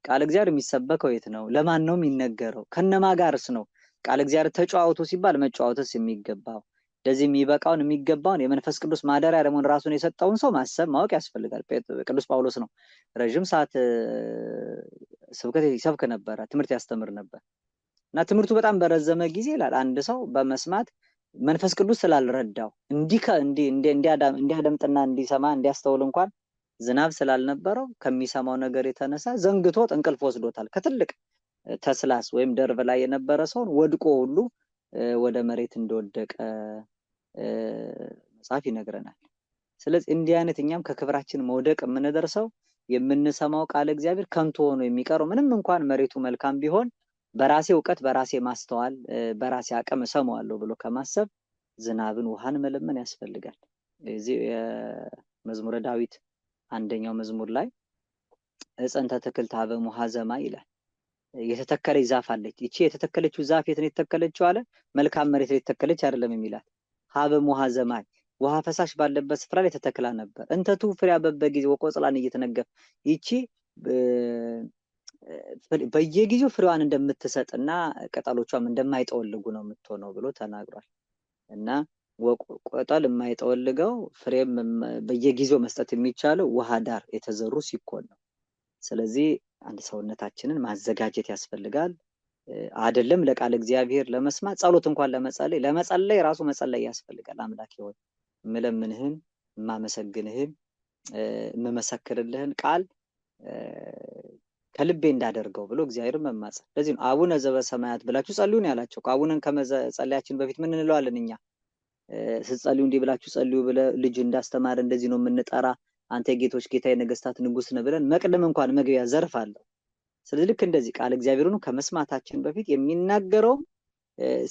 ቃል እግዚአብሔር የሚሰበከው የት ነው? ለማን ነው የሚነገረው? ከነማ ጋርስ ነው? ቃል እግዚአብሔር ተጫዋውቱ ሲባል መጫወትስ የሚገባው ለዚህ የሚገባውን የመንፈስ ቅዱስ ማደሪያ ደግሞ ራሱን የሰጠውን ሰው ማሰብ ማወቅ ያስፈልጋል። ቅዱስ ጳውሎስ ነው ረጅም ሰዓት ስብከት ይሰብክ ነበር፣ ትምህርት ያስተምር ነበር እና ትምህርቱ በጣም በረዘመ ጊዜ ይላል አንድ ሰው በመስማት መንፈስ ቅዱስ ስላልረዳው እንዲያደምጥና እንዲሰማ እንዲያስተውል እንኳን ዝናብ ስላልነበረው ከሚሰማው ነገር የተነሳ ዘንግቶት እንቅልፍ ወስዶታል። ከትልቅ ተስላስ ወይም ደርብ ላይ የነበረ ሰውን ወድቆ ሁሉ ወደ መሬት እንደወደቀ መጽሐፍ ይነግረናል። ስለዚህ እንዲህ አይነት እኛም ከክብራችን መውደቅ የምንደርሰው የምንሰማው ቃል እግዚአብሔር ከንቱ ሆኖ የሚቀረው ምንም እንኳን መሬቱ መልካም ቢሆን በራሴ እውቀት በራሴ ማስተዋል በራሴ አቅም እሰማዋለሁ ብሎ ከማሰብ ዝናብን ውሃን መለመን ያስፈልጋል። እዚህ የመዝሙረ ዳዊት አንደኛው መዝሙር ላይ እፀንተ ተክልት ሀበ ሙሃ ዘማይ ይላል። የተተከለች ዛፍ አለች። ይቺ የተተከለችው ዛፍ የት ነው የተተከለችው አለ? መልካም መሬት ላይ የተተከለች አይደለም የሚላት። ሀበ ሙሃ ዘማይ ውሃ ፈሳሽ ባለበት ስፍራ ላይ ተተክላ ነበር። እንተቱ ፍሬ አበበ ጊዜ ወቆጽላን እየተነገፍ ይቺ በየጊዜው ፍሬዋን እንደምትሰጥና ቅጠሎቿም እንደማይጠወልጉ ነው የምትሆነው ብሎ ተናግሯል። እና ቅጠል የማይጠወልገው ፍሬም በየጊዜው መስጠት የሚቻለው ውሃ ዳር የተዘሩ ሲኮን ነው። ስለዚህ አንድ ሰውነታችንን ማዘጋጀት ያስፈልጋል። አይደለም ለቃል እግዚአብሔር ለመስማት ጸሎት እንኳን ለመጸለይ ራሱ መጸለይ ያስፈልጋል። አምላኬ ሆይ ምለምንህን ማመሰግንህን መመሰክርልህን ቃል ከልቤ እንዳደርገው ብሎ እግዚአብሔር መማጸን። ለዚህ ነው አቡነ ዘበሰማያት ብላችሁ ጸልዩ ነው ያላቸው። አቡነን ከመጸለያችን በፊት ምን እንለዋለን እኛ? ስትጸልዩ እንዲህ ብላችሁ ጸልዩ ብለ ልጅ እንዳስተማረ እንደዚህ ነው የምንጠራ። አንተ የጌቶች ጌታ የነገስታት ንጉስ ነህ ብለን መቅደም እንኳን መግቢያ ዘርፍ አለው። ስለዚህ ልክ እንደዚህ ቃል እግዚአብሔርን ከመስማታችን በፊት የሚናገረው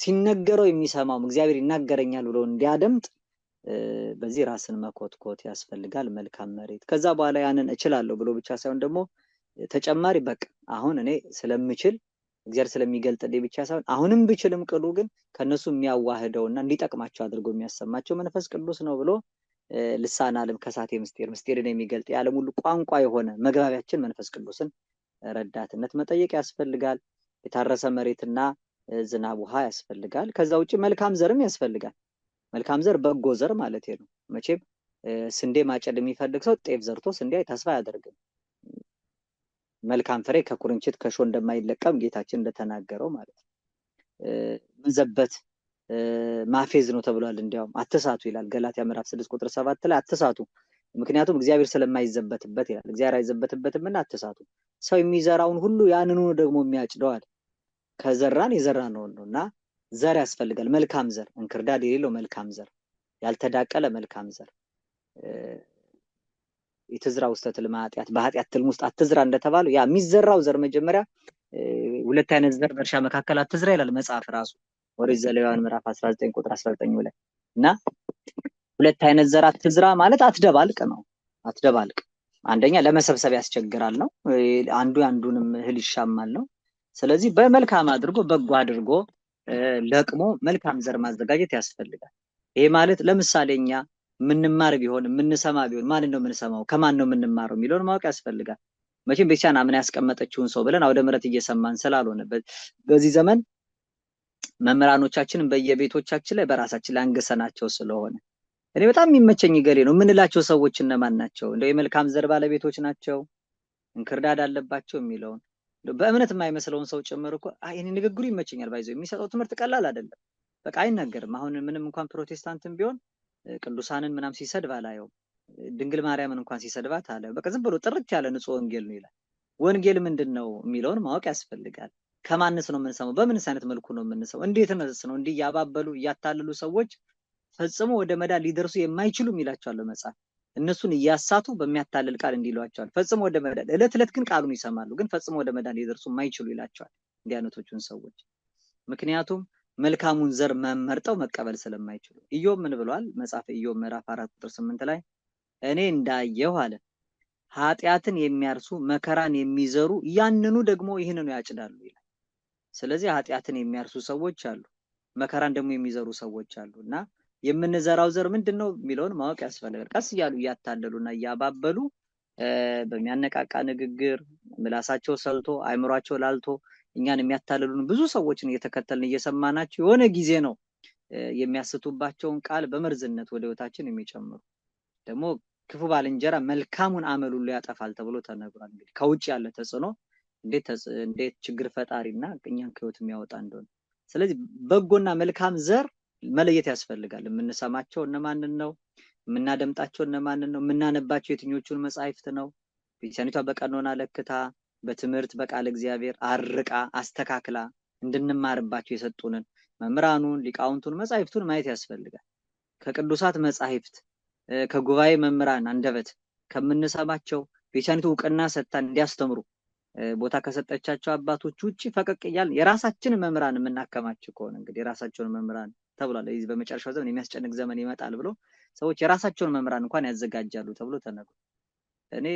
ሲነገረው የሚሰማው እግዚአብሔር ይናገረኛል ብሎ እንዲያደምጥ በዚህ ራስን መኮትኮት ያስፈልጋል። መልካም መሬት ከዛ በኋላ ያንን እችላለሁ ብሎ ብቻ ሳይሆን ደግሞ ተጨማሪ በቃ አሁን እኔ ስለምችል እግዚአብሔር ስለሚገልጥልኝ ብቻ ሳይሆን አሁንም ብችልም ቅሉ ግን ከነሱ የሚያዋህደውና እንዲጠቅማቸው አድርጎ የሚያሰማቸው መንፈስ ቅዱስ ነው ብሎ ልሳነ ዓለም ከሳቴ ምስጢርን የሚገልጥ የዓለም ሁሉ ቋንቋ የሆነ መግባቢያችን መንፈስ ቅዱስን ረዳትነት መጠየቅ ያስፈልጋል። የታረሰ መሬትና ዝናብ ውሃ ያስፈልጋል። ከዛ ውጪ መልካም ዘርም ያስፈልጋል። መልካም ዘር በጎ ዘር ማለት ነው። መቼም ስንዴ ማጨድ የሚፈልግ ሰው ጤፍ ዘርቶ ስንዴ ተስፋ አያደርግም። መልካም ፍሬ ከኩርንችት ከሾ እንደማይለቀም ጌታችን እንደተናገረው ማለት ነው። መዘበት ማፌዝ ነው ተብሏል። እንዲያውም አትሳቱ ይላል ገላትያ ምዕራፍ 6 ቁጥር 7 ላይ አትሳቱ፣ ምክንያቱም እግዚአብሔር ስለማይዘበትበት ይላል። እግዚአብሔር አይዘበትበትምና አትሳቱ። ሰው የሚዘራውን ሁሉ ያንኑ ደግሞ የሚያጭደዋል። ከዘራን የዘራነውን ነውና ዘር ያስፈልጋል። መልካም ዘር፣ እንክርዳድ የሌለው መልካም ዘር፣ ያልተዳቀለ መልካም ዘር። የተዝራ ውስተ ትልማ ኃጢአት በኃጢአት ትልም ውስጥ አትዝራ እንደተባለው ያ የሚዘራው ዘር መጀመሪያ ሁለት አይነት ዘር በእርሻ መካከል አትዝራ ይላል መጽሐፍ ራሱ ኦሪት ዘሌዋውያን ምዕራፍ 19 ቁጥር 19 ላይ እና ሁለት አይነት ዘር አትዝራ ማለት አትደባልቅ ነው። አትደባልቅ አንደኛ ለመሰብሰብ ያስቸግራል ነው፣ አንዱ አንዱንም እህል ይሻማል ነው። ስለዚህ በመልካም አድርጎ በጎ አድርጎ ለቅሞ መልካም ዘር ማዘጋጀት ያስፈልጋል። ይሄ ማለት ለምሳሌ እኛ ምንማር ቢሆን ምንሰማ ቢሆን ማን ነው ምንሰማው ከማን ነው ምንማረው የሚለውን ማወቅ ያስፈልጋል። መቼም ቤተክርስቲያን አምና ያስቀመጠችውን ሰው ብለን አውደ ምሕረት እየሰማን ስላልሆነ በዚህ ዘመን መምህራኖቻችንን በየቤቶቻችን ላይ በራሳችን ላይ አንገሰናቸው ስለሆነ እኔ በጣም የሚመቸኝ ገሌ ነው የምንላቸው ሰዎች እነማን ናቸው? እንደው የመልካም ዘር ባለቤቶች ናቸው እንክርዳድ አለባቸው የሚለውን በእምነት የማይመስለውን ሰው ጭምር እኮ እኔ ንግግሩ ይመቸኛል። ባይዘው የሚሰጠው ትምህርት ቀላል አይደለም። በቃ አይናገርም። አሁን ምንም እንኳን ፕሮቴስታንትም ቢሆን ቅዱሳንን ምናም ሲሰድብ አላየው፣ ድንግል ማርያምን እንኳን ሲሰድባት አለ። በቃ ዝም ብሎ ጥርት ያለ ንጹህ ወንጌል ነው ይላል። ወንጌል ምንድነው የሚለውን ማወቅ ያስፈልጋል። ከማንስ ነው የምንሰማው? በምንስ አይነት መልኩ ነው የምንሰማው? እንዴት ነው እንዲህ ያባበሉ እያታለሉ ሰዎች ፈጽሞ ወደ መዳን ሊደርሱ የማይችሉ ይላቸዋል መጽሐፍ። እነሱን እያሳቱ በሚያታልል ቃል እንዲሏቸዋል ፈጽሞ ወደ መዳን እለት ግን ቃሉን ይሰማሉ፣ ግን ፈጽሞ ወደ መዳን ሊደርሱ የማይችሉ ይላቸዋል እንዲህ አይነቶቹን ሰዎች። ምክንያቱም መልካሙን ዘር መመርጠው መቀበል ስለማይችሉ። ኢዮብ ምን ብሏል? መጽሐፍ ኢዮብ ምዕራፍ 4 ቁጥር 8 ላይ እኔ እንዳየሁ አለ ኃጢአትን የሚያርሱ መከራን የሚዘሩ ያንኑ ደግሞ ይህንኑ ያጭዳሉ ይላል። ስለዚህ ኃጢአትን የሚያርሱ ሰዎች አሉ፣ መከራን ደግሞ የሚዘሩ ሰዎች አሉና የምንዘራው ዘር ምንድነው የሚለውን ማወቅ ያስፈልጋል። ቀስ እያሉ እያታለሉና እያባበሉ በሚያነቃቃ ንግግር ምላሳቸው ሰልቶ አይምሯቸው ላልቶ እኛን የሚያታልሉን ብዙ ሰዎችን እየተከተልን እየሰማናቸው የሆነ ጊዜ ነው የሚያስቱባቸውን ቃል በመርዝነት ወደ ህይወታችን የሚጨምሩ። ደግሞ ክፉ ባልንጀራ መልካሙን አመል ሁሉ ያጠፋል ተብሎ ተነግሯል። እንግዲህ ከውጭ ያለ ተጽዕኖ እንዴት ችግር ፈጣሪና እኛን ከህይወት የሚያወጣ እንደሆነ። ስለዚህ በጎና መልካም ዘር መለየት ያስፈልጋል። የምንሰማቸው እነማንን ነው? የምናደምጣቸው እነማንን ነው? የምናነባቸው የትኞቹን መጻሕፍት ነው? ቤተክርስቲያኒቷ በቀኖና ለክታ በትምህርት በቃል እግዚአብሔር አርቃ አስተካክላ እንድንማርባቸው የሰጡንን መምህራኑን ሊቃውንቱን መጻሕፍቱን ማየት ያስፈልጋል። ከቅዱሳት መጻሕፍት ከጉባኤ መምህራን አንደበት ከምንሰማቸው ቤተክርስቲያኒቱ እውቅና ሰጥታ እንዲያስተምሩ ቦታ ከሰጠቻቸው አባቶች ውጪ ፈቀቅ እያልን የራሳችንን መምህራን የምናከማቸው ከሆነ እንግዲህ የራሳቸውን መምህራን ተብሏል። ይህ በመጨረሻው ዘመን የሚያስጨንቅ ዘመን ይመጣል ብሎ ሰዎች የራሳቸውን መምህራን እንኳን ያዘጋጃሉ ተብሎ ተነግሯል። እኔ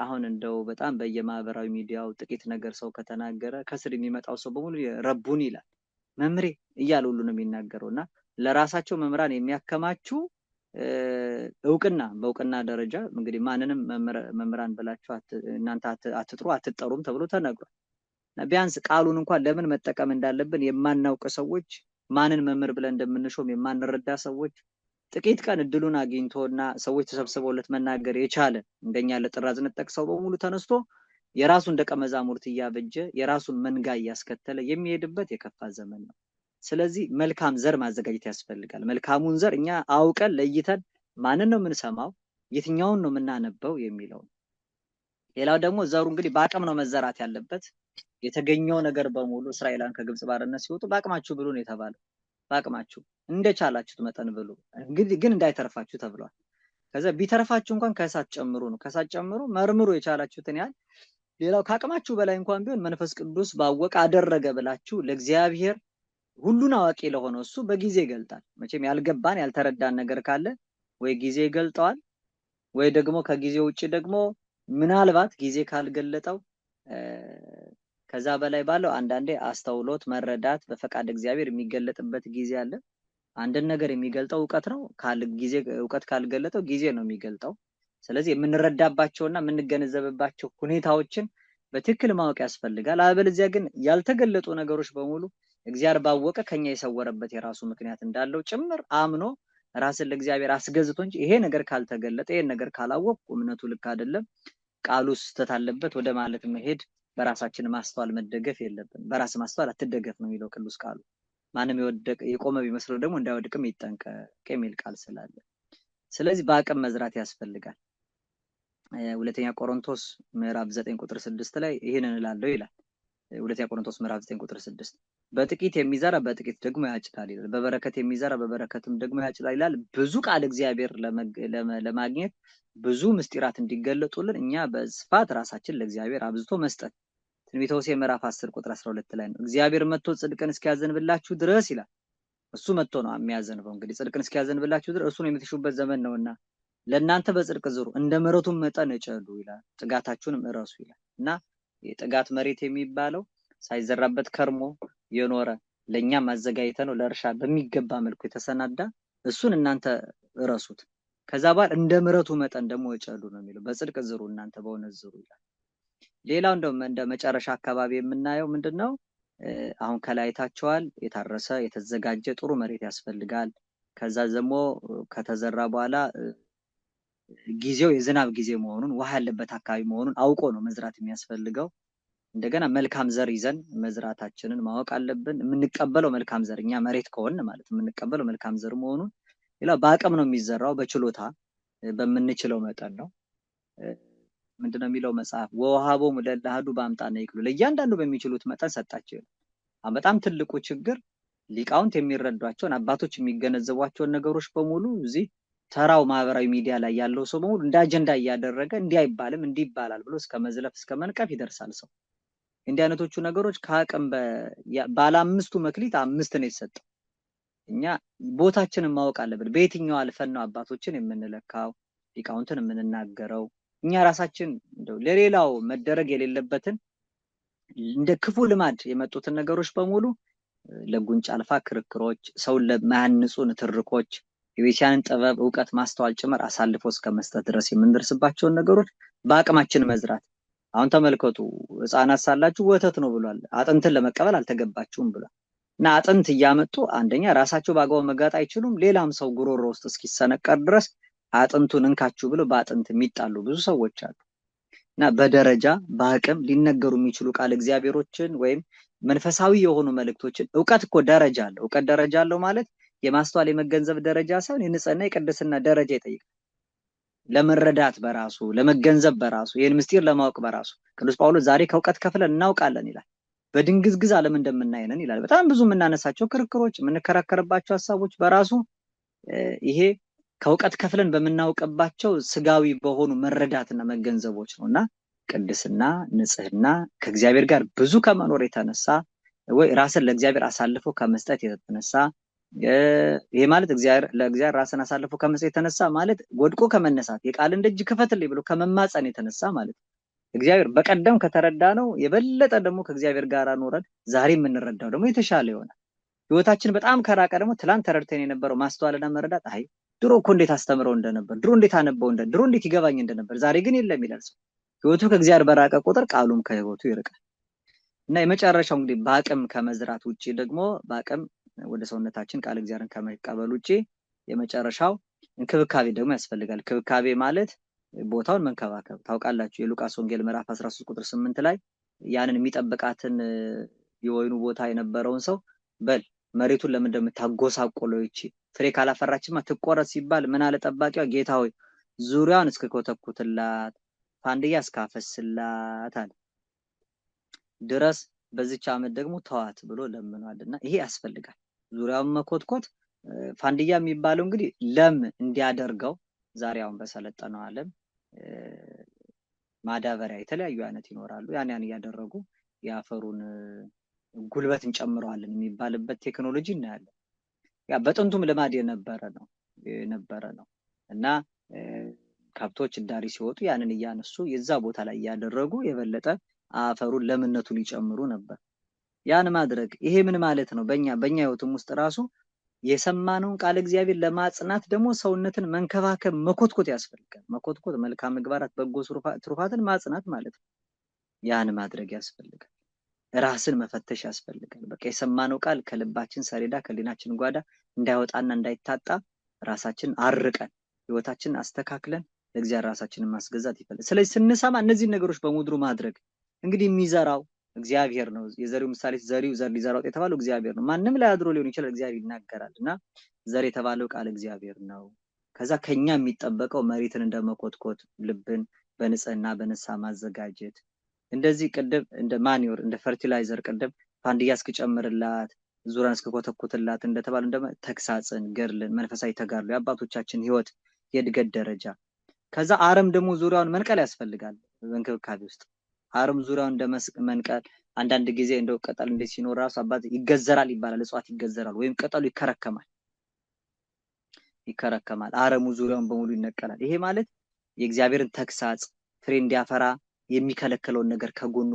አሁን እንደው በጣም በየማህበራዊ ሚዲያው ጥቂት ነገር ሰው ከተናገረ ከስር የሚመጣው ሰው በሙሉ ረቡን ይላል መምሬ እያለ ሁሉ ነው የሚናገረው እና ለራሳቸው መምህራን የሚያከማቹ በእውቅና ደረጃ እንግዲህ ማንንም መምህራን ብላችሁ እናንተ አትጥሩ አትጠሩም ተብሎ ተነግሯል። ቢያንስ ቃሉን እንኳን ለምን መጠቀም እንዳለብን የማናውቅ ሰዎች ማንን መምህር ብለን እንደምንሾም የማንረዳ ሰዎች ጥቂት ቀን እድሉን አግኝቶና ሰዎች ተሰብስበውለት መናገር የቻለ እንደኛ ለጥራዝ ነጠቅ ሰው በሙሉ ተነስቶ የራሱን ደቀ መዛሙርት እያበጀ የራሱን መንጋ እያስከተለ የሚሄድበት የከፋ ዘመን ነው። ስለዚህ መልካም ዘር ማዘጋጀት ያስፈልጋል። መልካሙን ዘር እኛ አውቀን ለይተን ማንን ነው የምንሰማው፣ የትኛውን ነው የምናነበው የሚለው። ሌላው ደግሞ ዘሩ እንግዲህ በአቅም ነው መዘራት ያለበት። የተገኘው ነገር በሙሉ እስራኤላን ከግብጽ ባርነት ሲወጡ በአቅማችሁ ብሉ ነው የተባለው። በአቅማችሁ እንደቻላችሁት መጠን ብሉ፣ ግን እንዳይተርፋችሁ ተብሏል። ከዛ ቢተርፋችሁ እንኳን ከእሳት ጨምሩ ነው። ከእሳት ጨምሩ፣ መርምሩ የቻላችሁትን ያህል። ሌላው ከአቅማችሁ በላይ እንኳን ቢሆን መንፈስ ቅዱስ ባወቀ አደረገ ብላችሁ ለእግዚአብሔር ሁሉን አዋቂ ለሆነው እሱ በጊዜ ይገልጣል። መቼም ያልገባን ያልተረዳን ነገር ካለ ወይ ጊዜ ይገልጠዋል ወይ ደግሞ ከጊዜ ውጪ ደግሞ ምናልባት ጊዜ ካልገለጠው ከዛ በላይ ባለው አንዳንዴ አስተውሎት መረዳት በፈቃድ እግዚአብሔር የሚገለጥበት ጊዜ አለ። አንድን ነገር የሚገልጠው ዕውቀት ነው። ዕውቀት ካልገለጠው ጊዜ ነው የሚገልጠው። ስለዚህ የምንረዳባቸውና የምንገነዘብባቸው ሁኔታዎችን በትክክል ማወቅ ያስፈልጋል። አለበለዚያ ግን ያልተገለጡ ነገሮች በሙሉ እግዚአብሔር ባወቀ ከኛ የሰወረበት የራሱ ምክንያት እንዳለው ጭምር አምኖ ራስን ለእግዚአብሔር አስገዝቶ እንጂ ይሄ ነገር ካልተገለጠ ይሄን ነገር ካላወቅኩ እምነቱ ልክ አይደለም፣ ቃሉ ስህተት አለበት ወደ ማለት መሄድ በራሳችን ማስተዋል መደገፍ የለብን። በራስ ማስተዋል አትደገፍ ነው የሚለው ቅዱስ ቃሉ። ማንም የቆመ ቢመስለው ደግሞ እንዳይወድቅም ይጠንቀቅ የሚል ቃል ስላለ ስለዚህ በአቅም መዝራት ያስፈልጋል። ሁለተኛ ቆሮንቶስ ምዕራፍ 9 ቁጥር 6 ላይ ይሄንን እላለሁ ይላል። ሁለተኛ ቆሮንቶስ ምዕራፍ 9 ቁጥር 6 በጥቂት የሚዘራ በጥቂት ደግሞ ያጭዳል ይላል። በበረከት የሚዘራ በበረከትም ደግሞ ያጭዳል ይላል። ብዙ ቃል እግዚአብሔር ለማግኘት ብዙ ምስጢራት እንዲገለጡልን እኛ በስፋት ራሳችን ለእግዚአብሔር አብዝቶ መስጠት። ትንቢተ ሆሴዕ ምዕራፍ 10 ቁጥር 12 ላይ ነው እግዚአብሔር መጥቶ ጽድቅን እስኪያዘንብላችሁ ድረስ ይላል። እሱ መጥቶ ነው የሚያዘንበው። እንግዲህ ጽድቅን እስኪያዘንብላችሁ ድረስ እሱን የምትሹበት ዘመን ነውና ለእናንተ በጽድቅ ዝሩ እንደ ምሕረቱም መጠን እጨዱ ይላል። ጥጋታችሁንም እረሱ ይላል እና የጥጋት መሬት የሚባለው ሳይዘራበት ከርሞ የኖረ ለኛም አዘጋጅተ ነው ለእርሻ በሚገባ መልኩ የተሰናዳ እሱን እናንተ እረሱት። ከዛ በኋላ እንደ ምሕረቱ መጠን ደግሞ እጨዱ ነው የሚለው። በጽድቅ ዝሩ እናንተ በእውነት ዝሩ ይላል። ሌላው እንደ መጨረሻ አካባቢ የምናየው ምንድነው? አሁን ከላይ ታቸዋል የታረሰ የተዘጋጀ ጥሩ መሬት ያስፈልጋል። ከዛ ደግሞ ከተዘራ በኋላ ጊዜው የዝናብ ጊዜ መሆኑን ውሃ ያለበት አካባቢ መሆኑን አውቆ ነው መዝራት የሚያስፈልገው። እንደገና መልካም ዘር ይዘን መዝራታችንን ማወቅ አለብን። የምንቀበለው መልካም ዘር እኛ መሬት ከሆነ ማለት የምንቀበለው መልካም ዘር መሆኑን። ሌላው በአቅም ነው የሚዘራው፣ በችሎታ በምንችለው መጠን ነው። ምንድነው የሚለው መጽሐፍ? ወውሃቦሙ ለእለ በአምጣነ ይክሉ፣ ለእያንዳንዱ በሚችሉት መጠን ሰጣቸው ይላል። በጣም ትልቁ ችግር ሊቃውንት የሚረዷቸውን አባቶች የሚገነዘቧቸውን ነገሮች በሙሉ እዚህ ተራው ማህበራዊ ሚዲያ ላይ ያለው ሰው በሙሉ እንደ አጀንዳ እያደረገ እንዲህ አይባልም እንዲህ ይባላል ብሎ እስከ መዝለፍ እስከ መንቀፍ ይደርሳል ሰው። እንዲህ አይነቶቹ ነገሮች ከአቅም ባለ 5ቱ መክሊት 5 ነው የተሰጠው። እኛ ቦታችንን ማወቅ አለብን። በየትኛው አልፈን ነው አባቶችን የምንለካው ሊቃውንትን የምንናገረው? እኛ ራሳችን እንደው ለሌላው መደረግ የሌለበትን እንደ ክፉ ልማድ የመጡትን ነገሮች በሙሉ ለጉንጭ አልፋ ክርክሮች፣ ሰውን ለማያንጹ ንትርኮች፣ የቤተክርስቲያንን ጥበብ ዕውቀት ማስተዋል ጭምር አሳልፎ እስከ መስጠት ድረስ የምንደርስባቸውን ነገሮች በአቅማችን መዝራት። አሁን ተመልከቱ፣ ሕፃናት ሳላችሁ ወተት ነው ብሏል፣ አጥንትን ለመቀበል አልተገባችሁም ብሏል። እና አጥንት እያመጡ አንደኛ ራሳቸው በአግባቡ መጋጥ አይችሉም፣ ሌላም ሰው ጉሮሮ ውስጥ እስኪሰነቀር ድረስ አጥንቱን እንካችሁ ብሎ በአጥንት የሚጣሉ ብዙ ሰዎች አሉ። እና በደረጃ በአቅም ሊነገሩ የሚችሉ ቃል እግዚአብሔሮችን ወይም መንፈሳዊ የሆኑ መልእክቶችን ዕውቀት እኮ ደረጃ አለው። ዕውቀት ደረጃ አለው ማለት የማስተዋል የመገንዘብ ደረጃ ሳይሆን የንጽህና የቅድስና ደረጃ ይጠይቃል። ለመረዳት በራሱ ለመገንዘብ በራሱ ይህን ምስጢር ለማወቅ በራሱ ቅዱስ ጳውሎስ ዛሬ ከእውቀት ከፍለን እናውቃለን ይላል። በድንግዝግዝ ዓለም እንደምናየነን ይላል። በጣም ብዙ የምናነሳቸው ክርክሮች የምንከራከርባቸው ሀሳቦች በራሱ ይሄ ከእውቀት ከፍለን በምናውቅባቸው ስጋዊ በሆኑ መረዳትና መገንዘቦች ነውና ቅድስና ንጽህና ከእግዚአብሔር ጋር ብዙ ከመኖር የተነሳ ወይ ራስን ለእግዚአብሔር አሳልፎ ከመስጠት የተነሳ ይሄ ማለት ለእግዚአብሔር ራስን አሳልፎ ከመስጠት የተነሳ ማለት ወድቆ ከመነሳት የቃልን ደጅ ክፈትልኝ ብሎ ከመማፀን የተነሳ ማለት እግዚአብሔር በቀደም ከተረዳ ነው የበለጠ ደግሞ ከእግዚአብሔር ጋር ኖረን ዛሬ የምንረዳው ደግሞ የተሻለ ይሆናል። ህይወታችን በጣም ከራቀ ደግሞ ትላንት ተረድተን የነበረው ማስተዋልና መረዳት አይ ድሮ እኮ እንዴት አስተምረው እንደነበር ድሮ እንዴት አነበው ድሮ እንዴት ይገባኝ እንደነበር ዛሬ ግን የለም ይላል ሰው። ህይወቱ ከእግዚአብሔር በራቀ ቁጥር ቃሉም ከህይወቱ ይርቃል። እና የመጨረሻው እንግዲህ በአቅም ከመዝራት ውጪ ደግሞ በአቅም ወደ ሰውነታችን ቃል እግዚአብሔርን ከመቀበል ውጪ የመጨረሻው እንክብካቤ ደግሞ ያስፈልጋል። እንክብካቤ ማለት ቦታውን መንከባከብ። ታውቃላችሁ የሉቃስ ወንጌል ምዕራፍ 13 ቁጥር 8 ላይ ያንን የሚጠብቃትን የወይኑ ቦታ የነበረውን ሰው በል መሬቱን ለምን እንደምታጎሳቆለው ይቺ ፍሬ ካላፈራችማ ትቆረጥ ሲባል ምን አለ ጠባቂዋ? ጌታ ሆይ ዙሪያውን እስከኮተኩትላት ፋንድያ እስካፈስላት አለ ድረስ በዚች ዓመት ደግሞ ተዋት ብሎ ለምኗልና ይሄ ያስፈልጋል። ዙሪያውን መኮትኮት ፋንድያ የሚባለው እንግዲህ ለም እንዲያደርገው ዛሬ አሁን በሰለጠነው ዓለም ማዳበሪያ የተለያዩ አይነት ይኖራሉ። ያን እያደረጉ የአፈሩን ጉልበት እንጨምረዋለን የሚባልበት ቴክኖሎጂ እናያለን። ያ በጥንቱም ልማድ የነበረ ነው እና ከብቶች ዳሪ ሲወጡ ያንን እያነሱ የዛ ቦታ ላይ ያደረጉ የበለጠ አፈሩን ለምነቱን ይጨምሩ ነበር። ያን ማድረግ ይሄ ምን ማለት ነው? በእኛ ህይወትም ውስጥ ራሱ የሰማነውን ቃል እግዚአብሔር ለማጽናት ደግሞ ሰውነትን መንከባከብ መኮትኮት ያስፈልጋል። መኮትኮት መልካም ምግባራት በጎ ትሩፋትን ማጽናት ማለት ነው። ያን ማድረግ ያስፈልጋል። ራስን መፈተሽ ያስፈልጋል። በቃ የሰማነው ቃል ከልባችን ሰሌዳ ከሊናችን ጓዳ እንዳይወጣና እንዳይታጣ ራሳችን አርቀን ህይወታችንን አስተካክለን ለእግዚአብሔር ራሳችንን ማስገዛት ይፈልጋል። ስለዚህ ስንሰማ እነዚህ ነገሮች በሙድሩ ማድረግ እንግዲህ የሚዘራው እግዚአብሔር ነው። የዘሪው ምሳሌ ዘሪው ዘር ሊዘራው የተባለው እግዚአብሔር ነው። ማንም ላይ አድሮ ሊሆን ይችላል፣ እግዚአብሔር ይናገራልና ዘር የተባለው ቃል እግዚአብሔር ነው። ከዛ ከኛ የሚጠበቀው መሬትን እንደመኮትኮት ልብን በንጽህና በንስሐ ማዘጋጀት እንደዚህ ቅድም እንደ ማኒዮር እንደ ፈርቲላይዘር ቅድም ፋንድያ እስክጨምርላት ዙሪያን እስክኮተኩትላት እንደተባለ ተግሳጽን ገድልን መንፈሳዊ ተጋድሎ የአባቶቻችን ህይወት የእድገት ደረጃ ከዛ አረም ደግሞ ዙሪያውን መንቀል ያስፈልጋል። በእንክብካቤ ውስጥ አረም ዙሪያውን መንቀል አንዳንድ ጊዜ እንደው ቅጠል እንዴት ሲኖር ራሱ አባት ይገዘራል ይባላል። እጽዋት ይገዘራል ወይም ቅጠሉ ይከረከማል። አረሙ ዙሪያውን በሙሉ ይነቀላል። ይሄ ማለት የእግዚአብሔርን ተግሳጽ ፍሬ እንዲያፈራ የሚከለክለውን ነገር ከጎኑ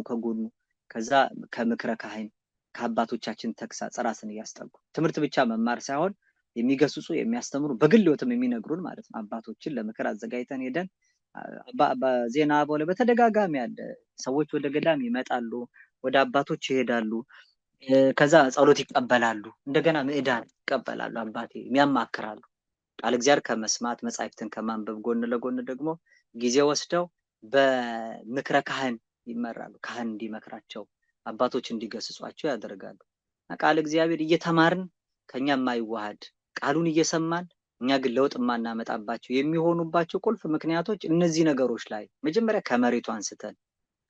ከዛ ከምክረ ካህን ከአባቶቻችን ተግሳጽ ራስን እያስጠጉ ትምህርት ብቻ መማር ሳይሆን የሚገስጹ የሚያስተምሩ በግል ህይወትም የሚነግሩን ማለት ነው። አባቶችን ለምክር አዘጋጅተን ሄደን በዜና አበው ላይ በተደጋጋሚ ያለ ሰዎች ወደ ገዳም ይመጣሉ፣ ወደ አባቶች ይሄዳሉ፣ ከዛ ጸሎት ይቀበላሉ፣ እንደገና ምዕዳን ይቀበላሉ። አባቴ የሚያማክራሉ። ቃል እግዚአብሔር ከመስማት መጻሕፍትን ከማንበብ ጎን ለጎን ደግሞ ጊዜ ወስደው በምክረ ካህን ይመራሉ። ካህን እንዲመክራቸው አባቶች እንዲገስጿቸው ያደርጋሉ። ቃል እግዚአብሔር እየተማርን ከኛ የማይዋሃድ ቃሉን እየሰማን እኛ ግን ለውጥ ማናመጣባቸው የሚሆኑባቸው ቁልፍ ምክንያቶች እነዚህ ነገሮች ላይ መጀመሪያ ከመሬቱ አንስተን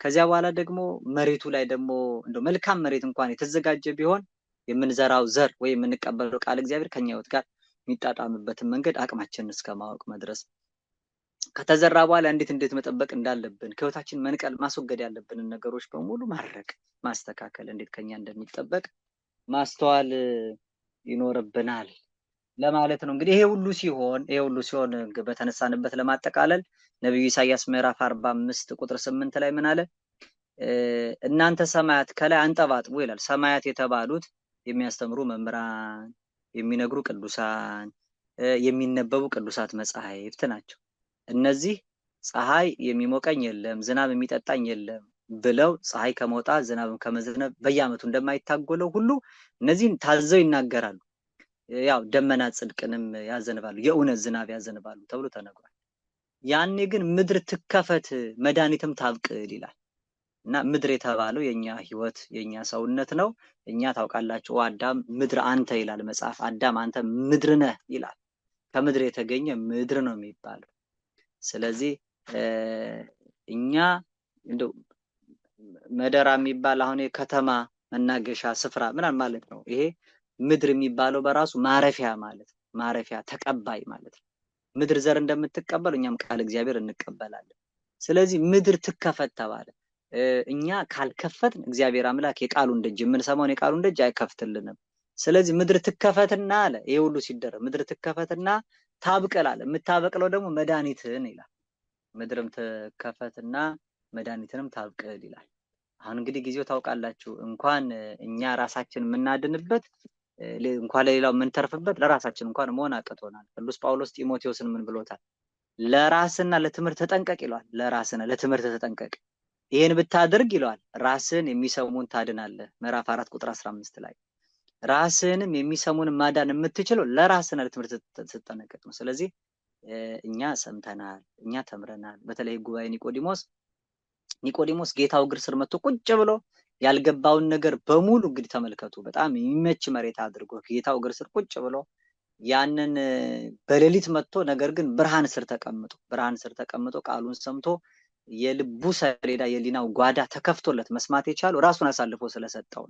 ከዚያ በኋላ ደግሞ መሬቱ ላይ ደግሞ እንደው መልካም መሬት እንኳን የተዘጋጀ ቢሆን የምንዘራው ዘር ወይ የምንቀበለው ቃል እግዚአብሔር ከኛ ህይወት ጋር የሚጣጣምበትን መንገድ አቅማችንን እስከማወቅ መድረስ ከተዘራ በኋላ እንዴት መጠበቅ እንዳለብን ከህይወታችን መንቀል ማስወገድ ያለብንን ነገሮች በሙሉ ማድረግ ማስተካከል እንዴት ከኛ እንደሚጠበቅ ማስተዋል ይኖርብናል ለማለት ነው። እንግዲህ ይሄ ሁሉ ሲሆን በተነሳንበት ለማጠቃለል ነብዩ ኢሳይያስ ምዕራፍ 45 ቁጥር 8 ላይ ምን አለ? እናንተ ሰማያት ከላይ አንጠባጥቡ ይላል። ሰማያት የተባሉት የሚያስተምሩ መምህራን፣ የሚነግሩ ቅዱሳን፣ የሚነበቡ ቅዱሳት መጻሕፍት ናቸው። እነዚህ ፀሐይ የሚሞቀኝ የለም ዝናብ የሚጠጣኝ የለም ብለው ፀሐይ ከመውጣት ዝናብም ከመዝነብ በየዓመቱ እንደማይታጎለው ሁሉ እነዚህን ታዘው ይናገራሉ። ያው ደመና ጽድቅንም ያዘንባሉ፣ የእውነት ዝናብ ያዘንባሉ ተብሎ ተነግሯል። ያኔ ግን ምድር ትከፈት መድኃኒትም ታብቅል ይላል። እና ምድር የተባለው የኛ ህይወት የኛ ሰውነት ነው። እኛ ታውቃላችሁ አዳም ምድር አንተ ይላል መጽሐፍ። አዳም አንተ ምድር ነህ ይላል። ከምድር የተገኘ ምድር ነው የሚባለው። ስለዚህ እኛ እንደው መደራ የሚባል አሁን የከተማ መናገሻ ስፍራ ምናምን ማለት ነው። ይሄ ምድር የሚባለው በራሱ ማረፊያ ማለት ነው። ማረፊያ ተቀባይ ማለት ነው። ምድር ዘር እንደምትቀበል እኛም ቃል እግዚአብሔር እንቀበላለን። ስለዚህ ምድር ትከፈት ተባለ። እኛ ካልከፈትን እግዚአብሔር አምላክ የቃሉን ደጅ የምንሰማውን የቃሉን ደጅ አይከፍትልንም። ስለዚህ ምድር ትከፈትና አለ። ይሄ ሁሉ ሲደረግ ምድር ትከፈትና ታብቅል አለ። የምታበቅለው ደግሞ መድኃኒትን ይላል። ምድርም ትከፈትና መድኃኒትንም ታብቅል ይላል። አሁን እንግዲህ ጊዜው ታውቃላችሁ እንኳን እኛ ራሳችን የምናድንበት እንኳን ለሌላው የምንተርፍበት ለራሳችን እንኳን መሆን አቅቶናል። ቅዱስ ጳውሎስ ጢሞቴዎስን ምን ብሎታል? ለራስና ለትምህርት ተጠንቀቅ ይለዋል። ለራስና ለትምህርት ተጠንቀቅ፣ ይሄን ብታደርግ ይለዋል ራስን የሚሰሙን ታድናለህ። ምዕራፍ 4 ቁጥር 15 ላይ ራስንም የሚሰሙን ማዳን የምትችለው ለራስና ለትምህርት ተጠንቀቅ ነው። ስለዚህ እኛ ሰምተናል፣ እኛ ተምረናል። በተለይ ጉባኤ ኒቆዲሞስ ጌታው እግር ስር መጥቶ ቁጭ ብሎ ያልገባውን ነገር በሙሉ እንግዲህ ተመልከቱ። በጣም የሚመች መሬት አድርጎ ጌታው እግር ስር ቁጭ ብሎ ያንን በሌሊት መጥቶ ነገር ግን ብርሃን ስር ተቀምጦ ቃሉን ሰምቶ የልቡ ሰሌዳ የሊናው ጓዳ ተከፍቶለት መስማት የቻለው ራሱን አሳልፎ ስለሰጠው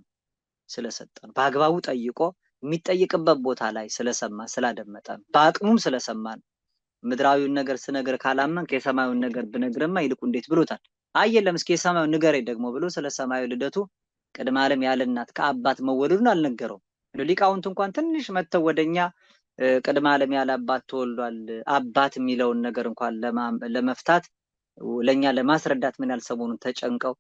በአግባቡ ጠይቆ የሚጠይቅበት ቦታ ላይ ስለሰማ ስላደመጠ በአቅሙም ስለሰማ ምድራዊውን ነገር ስነግር ካላመንክ የሰማዩን ነገር ብነግርማ ይልቁ እንዴት ብሎታል። አየለም እስኪ የሰማዩን ንገረኝ ደግሞ ብሎ ስለ ሰማዩ ልደቱ ቅድመ ዓለም ያለ እናት ከአባት መወለዱን አልነገረውም። ሊቃውንት እንኳን ትንሽ መተው ወደኛ ቅድመ ዓለም ያለ አባት ተወልዷል አባት የሚለውን ነገር እንኳን ለመፍታት ለኛ ለማስረዳት ምን ያህል ሰሞኑን ተጨንቀው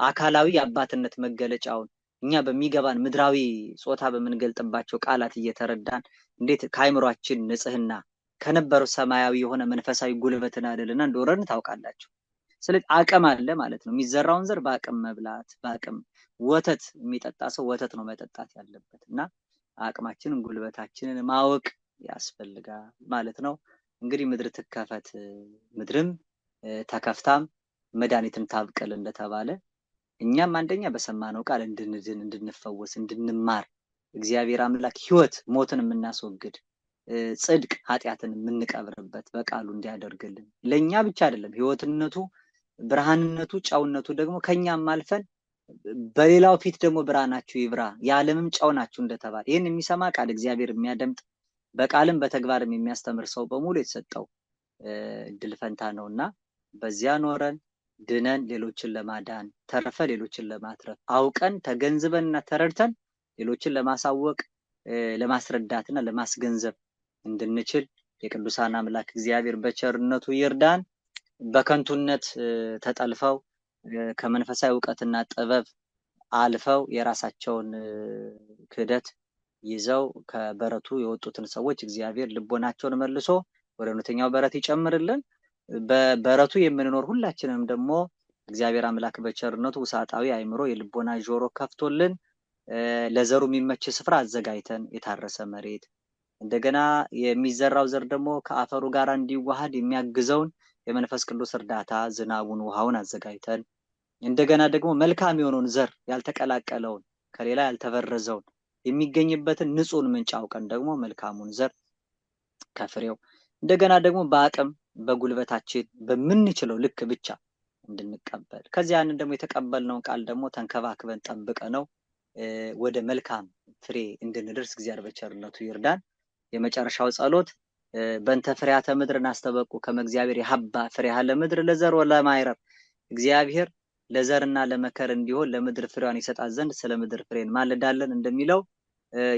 አካላዊ አባትነት መገለጫውን እኛ በሚገባን ምድራዊ ጾታ በምንገልጥባቸው ቃላት እየተረዳን እንዴት ከአይምሯችን ንጽህና ከነበረው ሰማያዊ የሆነ መንፈሳዊ ጉልበትን አይደልና እንደወረድን ታውቃላችሁ። ስለዚህ አቅም አለ ማለት ነው። የሚዘራውን ዘር በአቅም መብላት፣ በአቅም ወተት የሚጠጣ ሰው ወተት ነው መጠጣት ያለበት እና አቅማችንን ጉልበታችንን ማወቅ ያስፈልጋል ማለት ነው። እንግዲህ ምድር ትከፈት፣ ምድርም ተከፍታም መድኃኒትን ታብቅል እንደተባለ እኛም አንደኛ በሰማነው ቃል እንድንድን፣ እንድንፈወስ፣ እንድንማር እግዚአብሔር አምላክ ህይወት ሞትን የምናስወግድ ጽድቅ ኃጢአትን የምንቀብርበት በቃሉ እንዲያደርግልን ለኛ ብቻ አይደለም ህይወትነቱ ብርሃንነቱ ጨውነቱ ደግሞ ከኛም አልፈን በሌላው ፊት ደግሞ ብርሃናችሁ ይብራ የዓለምም ጨው ናችሁ እንደተባለ ይህን የሚሰማ ቃል እግዚአብሔር የሚያደምጥ በቃልም በተግባርም የሚያስተምር ሰው በሙሉ የተሰጠው እድል ፈንታ ነውና በዚያ ኖረን ድነን ሌሎችን ለማዳን ተረፈ ሌሎችን ለማትረፍ አውቀን ተገንዝበንና ተረድተን ሌሎችን ለማሳወቅ ለማስረዳትና ለማስገንዘብ እንድንችል የቅዱሳን አምላክ እግዚአብሔር በቸርነቱ ይርዳን። በከንቱነት ተጠልፈው ከመንፈሳዊ ዕውቀትና ጥበብ አልፈው የራሳቸውን ክህደት ይዘው ከበረቱ የወጡትን ሰዎች እግዚአብሔር ልቦናቸውን መልሶ ወደ እውነተኛው በረት ይጨምርልን። በበረቱ የምንኖር ሁላችንም ደግሞ እግዚአብሔር አምላክ በቸርነቱ ውሳጣዊ አእምሮ የልቦና ጆሮ ከፍቶልን ለዘሩ የሚመች ስፍራ አዘጋጅተን የታረሰ መሬት እንደገና የሚዘራው ዘር ደግሞ ከአፈሩ ጋር እንዲዋሃድ የሚያግዘውን የመንፈስ ቅዱስ እርዳታ ዝናቡን ውሃውን አዘጋጅተን እንደገና ደግሞ መልካም የሆነውን ዘር ያልተቀላቀለውን ከሌላ ያልተበረዘውን የሚገኝበትን ንጹህን ምንጭ አውቀን ደግሞ መልካሙን ዘር ከፍሬው እንደገና ደግሞ በአቅም በጉልበታችን በምንችለው ልክ ብቻ እንድንቀበል ከዚያ ያንን ደግሞ የተቀበልነውን ቃል ደግሞ ተንከባክበን ጠብቀነው ወደ መልካም ፍሬ እንድንደርስ እግዚአብሔር በቸርነቱ ይርዳን። የመጨረሻው ጸሎት በእንተ ፍሬያተ ምድር እናስተበቁ ከመ እግዚአብሔር የሀባ ፍሬሃ ለምድር ለዘር ወለማይረር እግዚአብሔር ለዘርና ለመከር እንዲሆን ለምድር ፍሬዋን ይሰጣት ዘንድ ስለ ምድር ፍሬን ማለዳለን እንደሚለው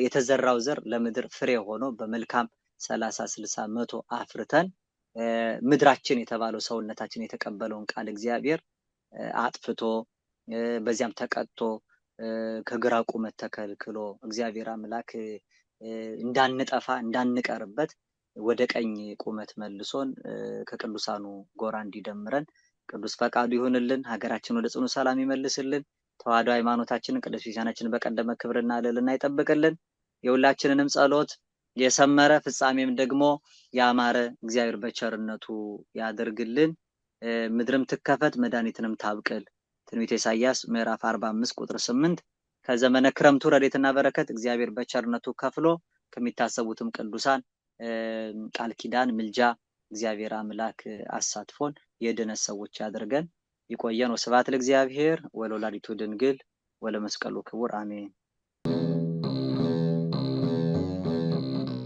የተዘራው ዘር ለምድር ፍሬ ሆኖ በመልካም 30 60 100 አፍርተን ምድራችን የተባለው ሰውነታችን የተቀበለውን ቃል እግዚአብሔር አጥፍቶ በዚያም ተቀጥቶ ከግራ ቁመት ተከልክሎ እግዚአብሔር አምላክ እንዳንጠፋ እንዳንቀርበት ወደ ቀኝ ቁመት መልሶን ከቅዱሳኑ ጎራ እንዲደምረን ቅዱስ ፈቃዱ ይሁንልን። ሀገራችን ወደ ጽኑ ሰላም ይመልስልን። ተዋህዶ ሃይማኖታችንን ቅዱስ ቤተክርስቲያናችንን በቀደመ ክብርና ልዕልና ይጠብቅልን። የሁላችንንም ጸሎት የሰመረ ፍጻሜም ደግሞ ያማረ እግዚአብሔር በቸርነቱ ያደርግልን። ምድርም ትከፈት መድኃኒትንም ታብቅል ትንቢተ ኢሳይያስ ምዕራፍ 45 ቁጥር 8 ከዘመነ ክረምቱ ረድኤትና በረከት እግዚአብሔር በቸርነቱ ከፍሎ ከሚታሰቡትም ቅዱሳን ቃል ኪዳን ምልጃ እግዚአብሔር አምላክ አሳትፎን የድነት ሰዎች ያድርገን። ይቆየን። ወስብሐት ለእግዚአብሔር ወለወላዲቱ ድንግል ወለመስቀሉ ክቡር አሜን።